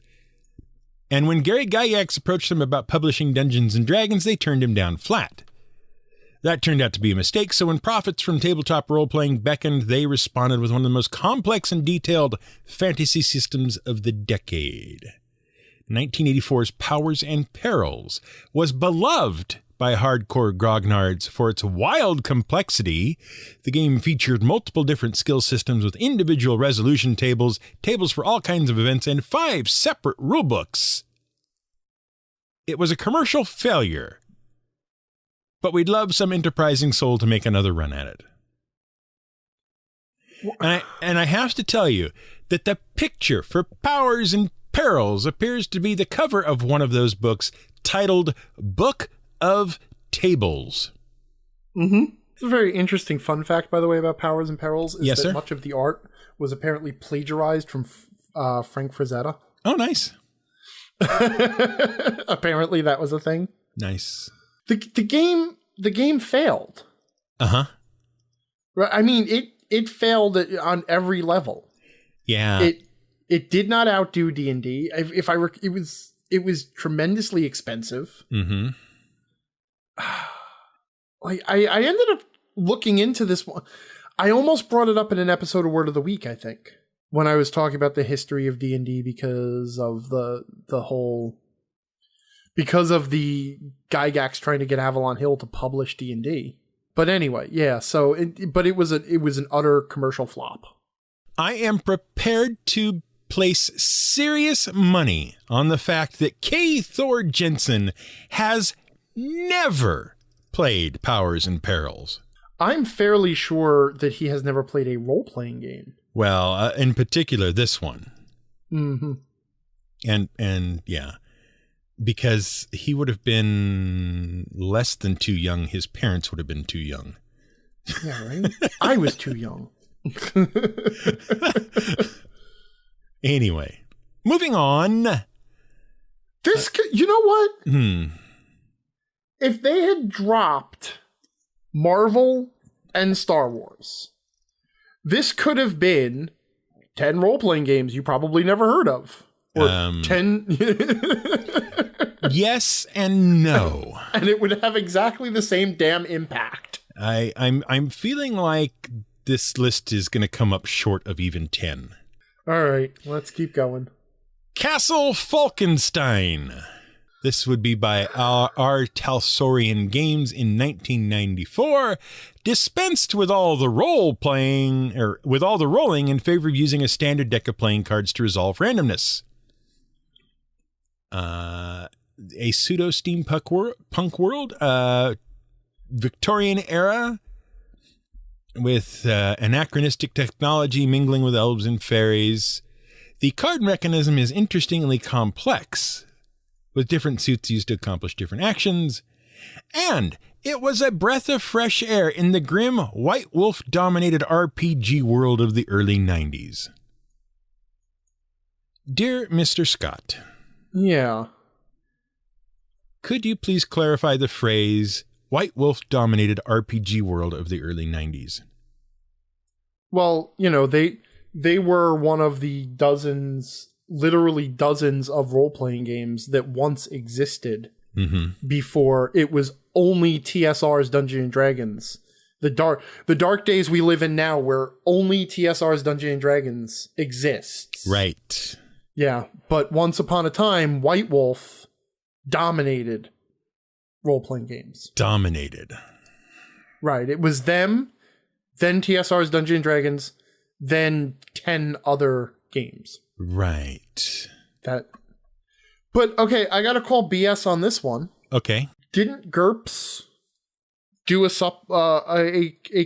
And when Gary Gygax approached them about publishing Dungeons and Dragons, they turned him down flat. That turned out to be a mistake, so when profits from tabletop role-playing beckoned, they responded with one of the most complex and detailed fantasy systems of the decade. 1984's Powers and Perils was beloved by hardcore grognards for its wild complexity. The game featured multiple different skill systems with individual resolution tables, tables for all kinds of events, and 5 separate rulebooks. It was a commercial failure, but we'd love some enterprising soul to make another run at it. And I have to tell you that the picture for Powers and Perils appears to be the cover of one of those books titled Book of Tables. It's a very interesting fun fact, by the way, about Powers and Perils is yes, that sir? Much of the art was apparently plagiarized from Frank Frazetta. Oh, nice. Apparently that was a thing. Nice. The game failed. Uh-huh. Right. I mean, it failed on every level. Yeah. It did not outdo D&D. It was tremendously expensive. Mm-hmm. Like I ended up looking into this one. I almost brought it up in an episode of Word of the Week, I think, when I was talking about the history of D&D because of the Gygax trying to get Avalon Hill to publish D&D. But anyway, yeah. So, it was an utter commercial flop. I am prepared to place serious money on the fact that K. Thor Jensen has never played Powers and Perils. I'm fairly sure that he has never played a role-playing game. Well, in particular, this one. Mm-hmm. And yeah, because he would have been less than too young. His parents would have been too young. Yeah, right? I was too young. Anyway, moving on. You know what? If they had dropped Marvel and Star Wars, this could have been 10 role-playing games you probably never heard of. Or 10... Yes and no. And it would have exactly the same damn impact. I'm feeling like this list is going to come up short of even 10. All right, let's keep going. Castle Falkenstein. This would be by R. Talsorian Games in 1994. Dispensed with all the rolling in favor of using a standard deck of playing cards to resolve randomness. A pseudo steampunk world, Victorian era, with anachronistic technology mingling with elves and fairies. The card mechanism is interestingly complex. with different suits used to accomplish different actions. And it was a breath of fresh air in the grim, White Wolf-dominated RPG world of the early 90s. Dear Mr. Scott. Yeah. Could you please clarify the phrase, White Wolf-dominated RPG world of the early 90s? Well, you know, they were one of the literally dozens of role-playing games that once existed before it was only TSR's Dungeons and Dragons. The dark days we live in now where only TSR's Dungeons and Dragons exists. Right. Yeah, but once upon a time, White Wolf dominated role-playing games. Dominated. Right. It was them, then TSR's Dungeons and Dragons, then 10 other games. Right. But okay, I gotta call BS on this one. Okay. Didn't GURPS do a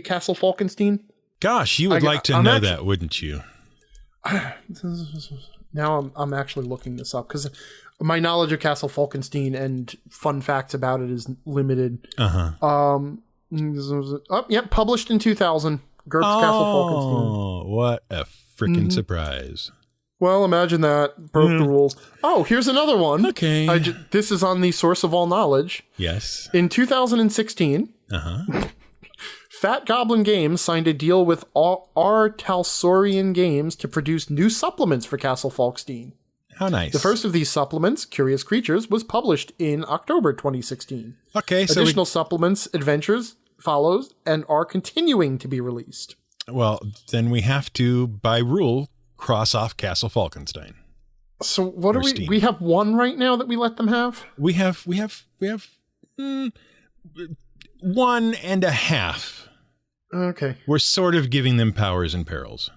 Castle Falkenstein? Gosh, you would like to know that, wouldn't you? Now I'm actually looking this up because my knowledge of Castle Falkenstein and fun facts about it is limited. Yep, published in 2000. GURPS Castle Falkenstein. Oh, what a freaking surprise. Well, imagine that. Broke the rules. Oh, here's another one. Okay. This is on the Source of All Knowledge. Yes. In 2016, Fat Goblin Games signed a deal with R. Talsorian Games to produce new supplements for Castle Falkenstein. How nice. The first of these supplements, Curious Creatures, was published in October 2016. Okay, so additional supplements, Adventures, follows, and are continuing to be released. Well, then we have to, by rule, cross off Castle Falkenstein. So what do we have one right now that we let them have? We have 1.5. Okay. We're sort of giving them powers and perils.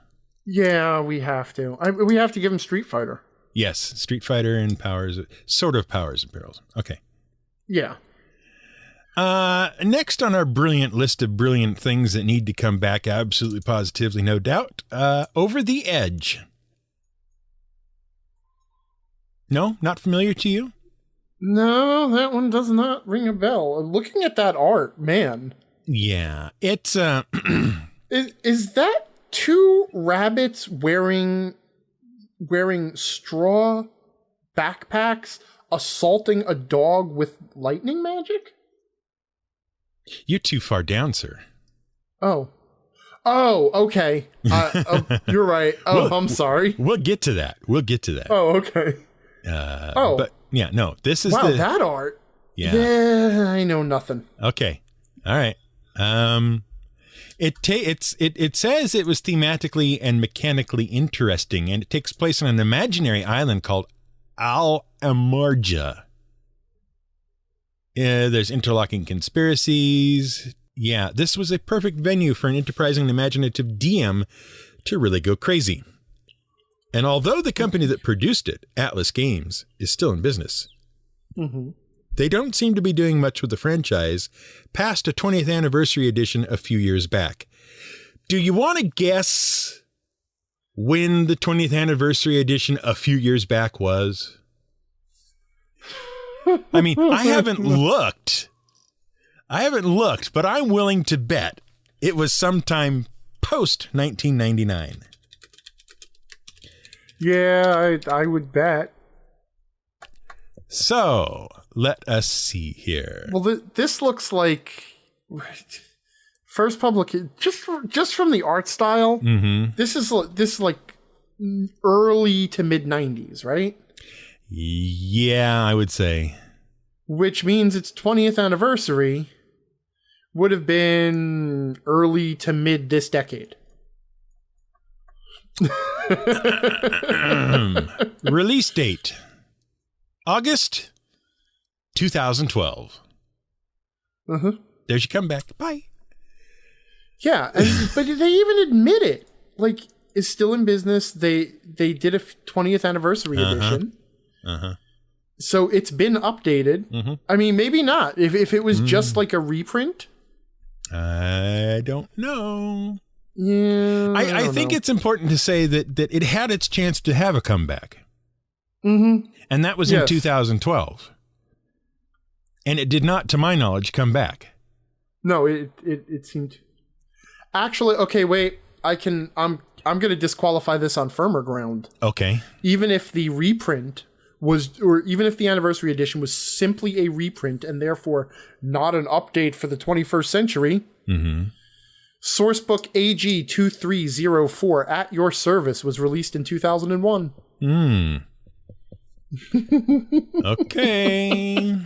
Yeah, we have to. We have to give them Street Fighter. Yes, Street Fighter and powers, sort of powers and perils. Okay. Yeah. Next on our brilliant list of brilliant things that need to come back, absolutely positively, no doubt, Over the Edge. No? Not familiar to you? No, that one does not ring a bell. Looking at that art, man. Yeah, it's... Is that two rabbits wearing straw backpacks assaulting a dog with lightning magic? You're too far down, sir. Oh, okay. You're right. Oh, I'm sorry. We'll get to that. Oh, okay. But yeah, no, this is that art. Yeah, I know nothing. Okay. All right. It says it was thematically and mechanically interesting, and it takes place on an imaginary island called I M SMRT. There's interlocking conspiracies. Yeah, this was a perfect venue for an enterprising and imaginative DM to really go crazy. And although the company that produced it, Atlas Games, is still in business, they don't seem to be doing much with the franchise past a 20th anniversary edition a few years back. Do you want to guess when the 20th anniversary edition a few years back was? I mean, I haven't looked, but I'm willing to bet it was sometime post 1999. Yeah, I would bet. So let us see here. Well, this looks like first public. Just from the art style, this is like early to mid 90s, right? Yeah, I would say. Which means its 20th anniversary would have been early to mid this decade. Release date August 2012. There's your comeback. Bye. Yeah, but they even admit it. Like, it's still in business. They did a 20th anniversary edition. So it's been updated. I mean, maybe not. If it was just like a reprint. I don't know. Yeah, I think it's important to say that it had its chance to have a comeback. Mm-hmm. And that was in 2012. And it did not, to my knowledge, come back. No, it seemed... Actually, okay, wait. I'm going to disqualify this on firmer ground. Okay. Even if the reprint was, or even if the anniversary edition was simply a reprint and therefore not an update for the 21st century, Sourcebook AG2304 at your service was released in 2001. Okay.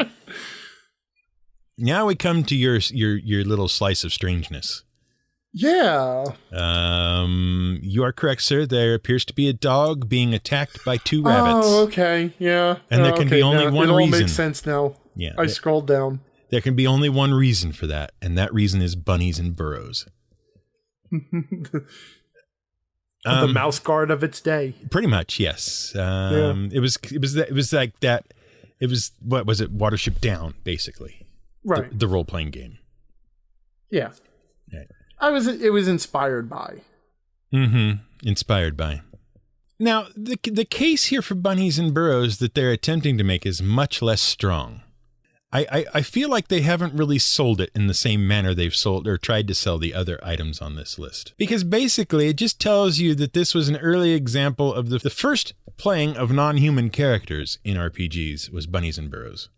Now we come to your little slice of strangeness. Yeah. You are correct, sir. There appears to be a dog being attacked by 2 rabbits. Oh, okay. Yeah. And there can be only one reason. It all reason. makes sense now. Yeah. I scrolled down. There can be only one reason for that, and that reason is bunnies and burrows. The mouse guard of its day. Pretty much, yes. It was like that. It was, what was it? Watership Down, basically. Right. The role-playing game. Yeah. Right. It was inspired by. Inspired by. Now, the case here for bunnies and burrows that they're attempting to make is much less strong. I feel like they haven't really sold it in the same manner they've sold or tried to sell the other items on this list. Because basically, it just tells you that this was an early example of the first playing of non-human characters in RPGs was bunnies and burrows.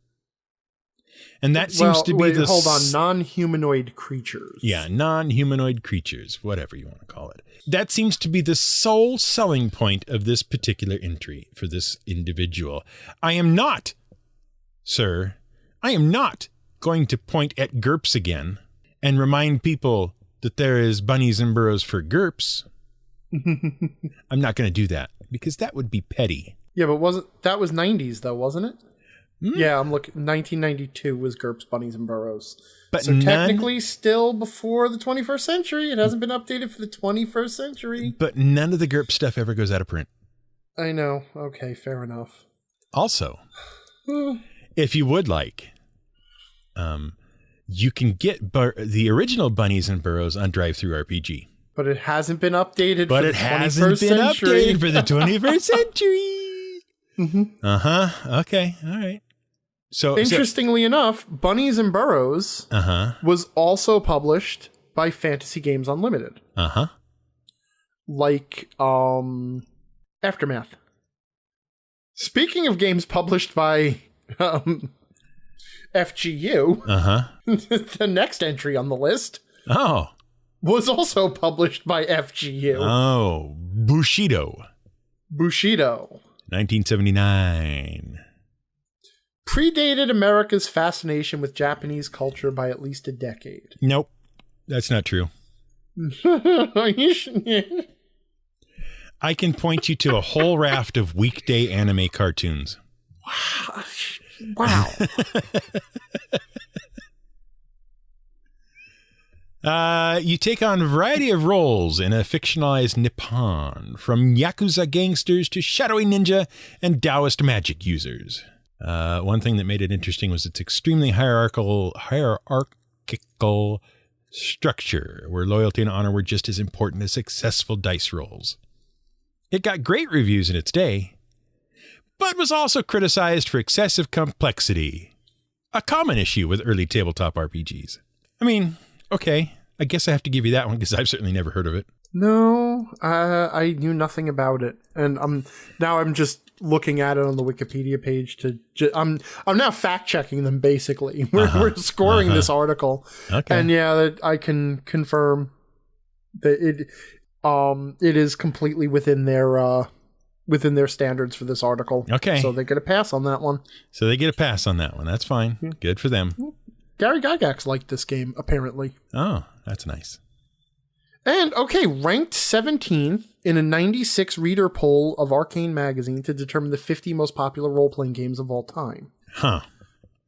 And that seems to be the... Hold on, non-humanoid creatures. Yeah, non-humanoid creatures, whatever you want to call it. That seems to be the sole selling point of this particular entry for this individual. I am not, sir, going to point at GURPS again and remind people that there is bunnies and burrows for GURPS. I'm not going to do that because that would be petty. Yeah, but that was 90s though, wasn't it? Yeah, I'm looking. 1992 was GURPS, Bunnies and Burrows. But so technically still before the 21st century. It hasn't been updated for the 21st century. But none of the GURPS stuff ever goes out of print. I know. Okay, fair enough. Also, if you would like, you can get the original Bunnies and Burrows on Drive-Thru-RPG. But it hasn't been updated for the 21st century. But it hasn't been updated for the 21st century. Okay. All right. So interestingly enough, Bunnies and Burrows was also published by Fantasy Games Unlimited. Like Aftermath. Speaking of games published by FGU, the next entry on the list was also published by FGU. Oh, Bushido. 1979. Predated America's fascination with Japanese culture by at least a decade. Nope, that's not true. I can point you to a whole raft of weekday anime cartoons. Wow. You take on a variety of roles in a fictionalized Nippon, from Yakuza gangsters to shadowy ninja and Taoist magic users. One thing that made it interesting was its extremely hierarchical structure, where loyalty and honor were just as important as successful dice rolls. It got great reviews in its day, but was also criticized for excessive complexity, a common issue with early tabletop RPGs. I mean, okay, I guess I have to give you that one because I've certainly never heard of it. No, I knew nothing about it, and I'm just looking at it on the Wikipedia page I'm now fact checking them. Basically, we're scoring this article, and yeah, I can confirm that it is completely within their standards for this article. Okay, so they get a pass on that one. That's fine. Yeah. Good for them. Gary Gygax liked this game, apparently. Oh, that's nice. And, okay, ranked 17th in a 96 reader poll of Arcane Magazine to determine the 50 most popular role-playing games of all time.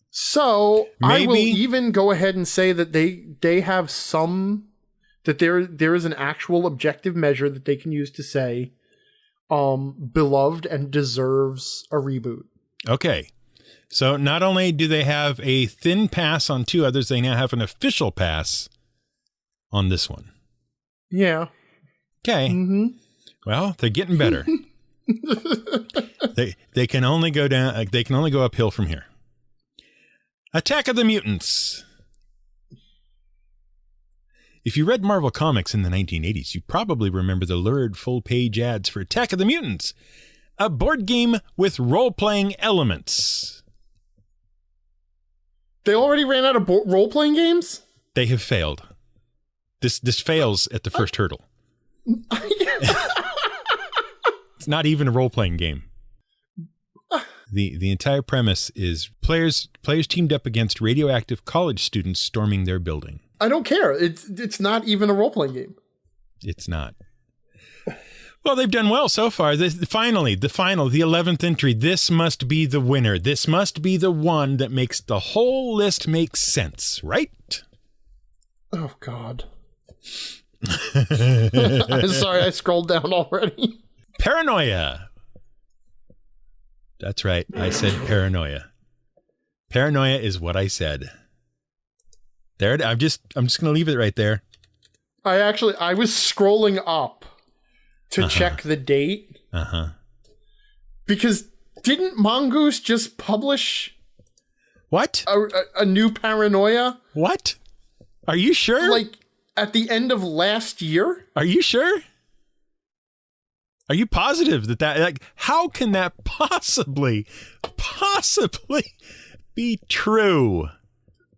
So, maybe. I will even go ahead and say that they have that there is an actual objective measure that they can use to say, beloved and deserves a reboot. Okay. So, not only do they have a thin pass on 2 others, they now have an official pass on this one. Yeah. Okay. Well, they're getting better. They can only go down. They can only go uphill from here. Attack of the Mutants. If you read Marvel Comics in the 1980s, you probably remember the lurid full-page ads for Attack of the Mutants, a board game with role-playing elements. They already ran out of role-playing games? They have failed. This fails at the first hurdle. It's not even a role-playing game. The entire premise is players teamed up against radioactive college students storming their building. I don't care. It's not even a role-playing game. It's not. Well, they've done well so far. Finally, the 11th entry. This must be the winner. This must be the one that makes the whole list make sense, right? Oh, God. I'm sorry, I scrolled down already. Paranoia. That's right. I said paranoia. Paranoia is what I said. There. I'm just going to leave it right there. I was scrolling up to check the date. Because didn't Mongoose just publish what? A new Paranoia? What? Are you sure? Like at the end of last year? Are you sure? Are you positive that like how can that possibly be true?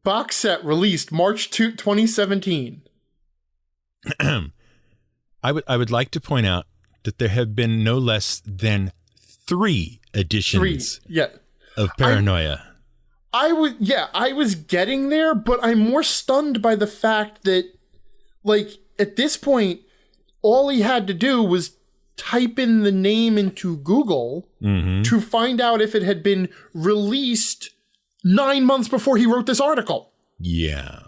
Box set released March 2, 2017. I would like to point out that there have been no less than 3 editions of Paranoia. I was getting there, but I'm more stunned by the fact that, like, at this point, all he had to do was type in the name into Google to find out if it had been released 9 months before he wrote this article. Yeah.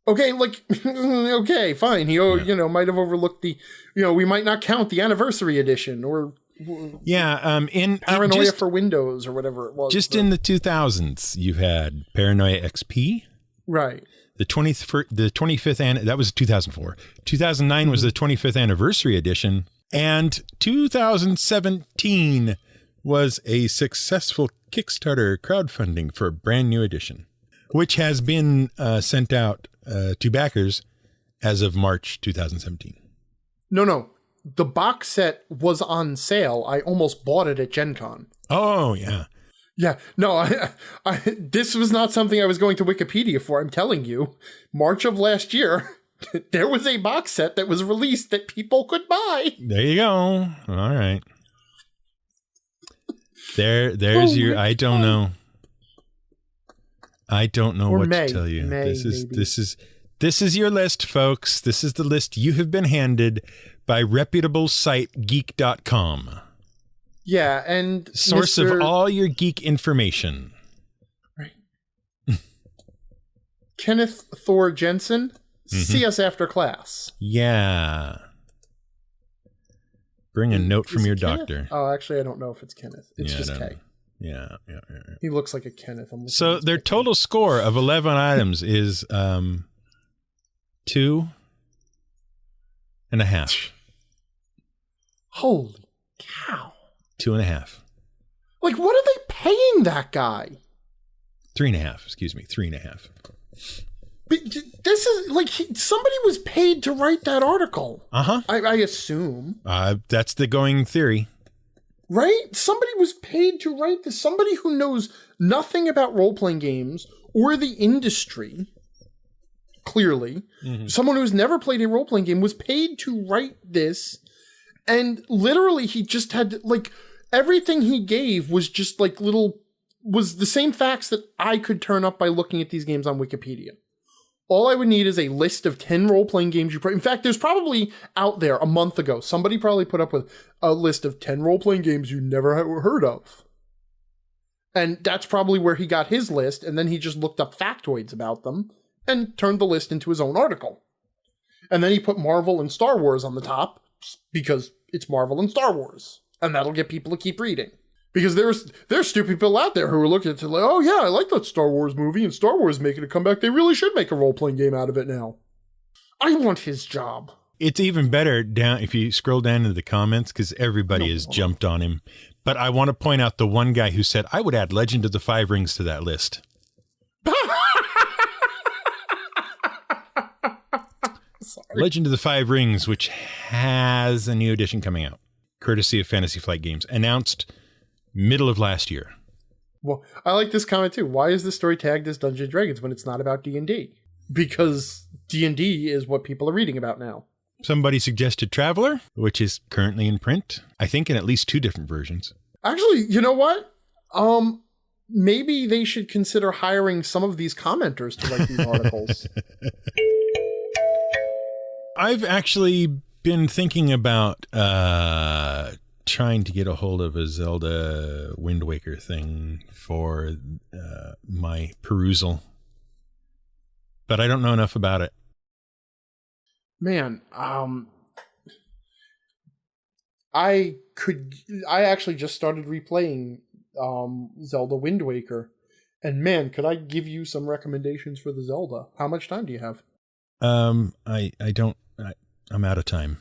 Okay, like, okay, fine. He, might have overlooked the, we might not count the anniversary edition or in Paranoia for Windows or whatever it was. Just in the 2000s, you had Paranoia XP. Right. The 25th, that was 2004. 2009 was the 25th anniversary edition. And 2017 was a successful Kickstarter crowdfunding for a brand new edition, which has been sent out to backers as of March 2017. No. The box set was on sale. I almost bought it at Gen Con. Oh, yeah. Yeah. No, I this was not something I was going to Wikipedia for. I'm telling you, March of last year, there was a box set that was released that people could buy. There you go. All right. There's your, I don't know. I don't know what to tell you. This is your list, folks. This is the list you have been handed by reputable site geek.com. Yeah, and source of all your geek information. Right. Kenneth Thor Jensen, see us after class. Yeah. Bring a note from your doctor. Oh, actually, I don't know if it's Kenneth. It's just K. Yeah. He looks like a Kenneth. So their total score of 11 items is 2.5. Holy cow. 2.5. Like, what are they paying that guy? 3.5. Excuse me. 3.5. This is like somebody was paid to write that article. I assume. That's the going theory. Right? Somebody was paid to write this. Somebody who knows nothing about role-playing games or the industry, clearly. Someone who's never played a role-playing game was paid to write this. And literally, he just had to, like, everything he gave was just like was the same facts that I could turn up by looking at these games on Wikipedia. All I would need is a list of 10 role-playing games you play. In fact, there's probably out there a month ago, somebody probably put up with a list of 10 role-playing games you never heard of. And that's probably where he got his list, and then he just looked up factoids about them and turned the list into his own article. And then he put Marvel and Star Wars on the top because it's Marvel and Star Wars. And that'll get people to keep reading. Because there's stupid people out there who are looking at it like, oh yeah, I like that Star Wars movie and Star Wars making a comeback. They really should make a role-playing game out of it now. I want his job. It's even better down if you scroll down into the comments, because everybody has jumped on him. But I want to point out the one guy who said, I would add Legend of the Five Rings to that list. Legend of the Five Rings, which has a new edition coming out, courtesy of Fantasy Flight Games, announced middle of last year. Well, I like this comment too. Why is this story tagged as Dungeons & Dragons when it's not about D&D? Because D&D is what people are reading about now. Somebody suggested Traveler, which is currently in print, I think in at least 2 different versions. Actually, you know what? Maybe they should consider hiring some of these commenters to write these articles. I've actually been thinking about trying to get a hold of a Zelda Wind Waker thing for my perusal, but I don't know enough about it. Man, I actually just started replaying Zelda Wind Waker, and man, could I give you some recommendations for the Zelda? How much time do you have? I'm out of time.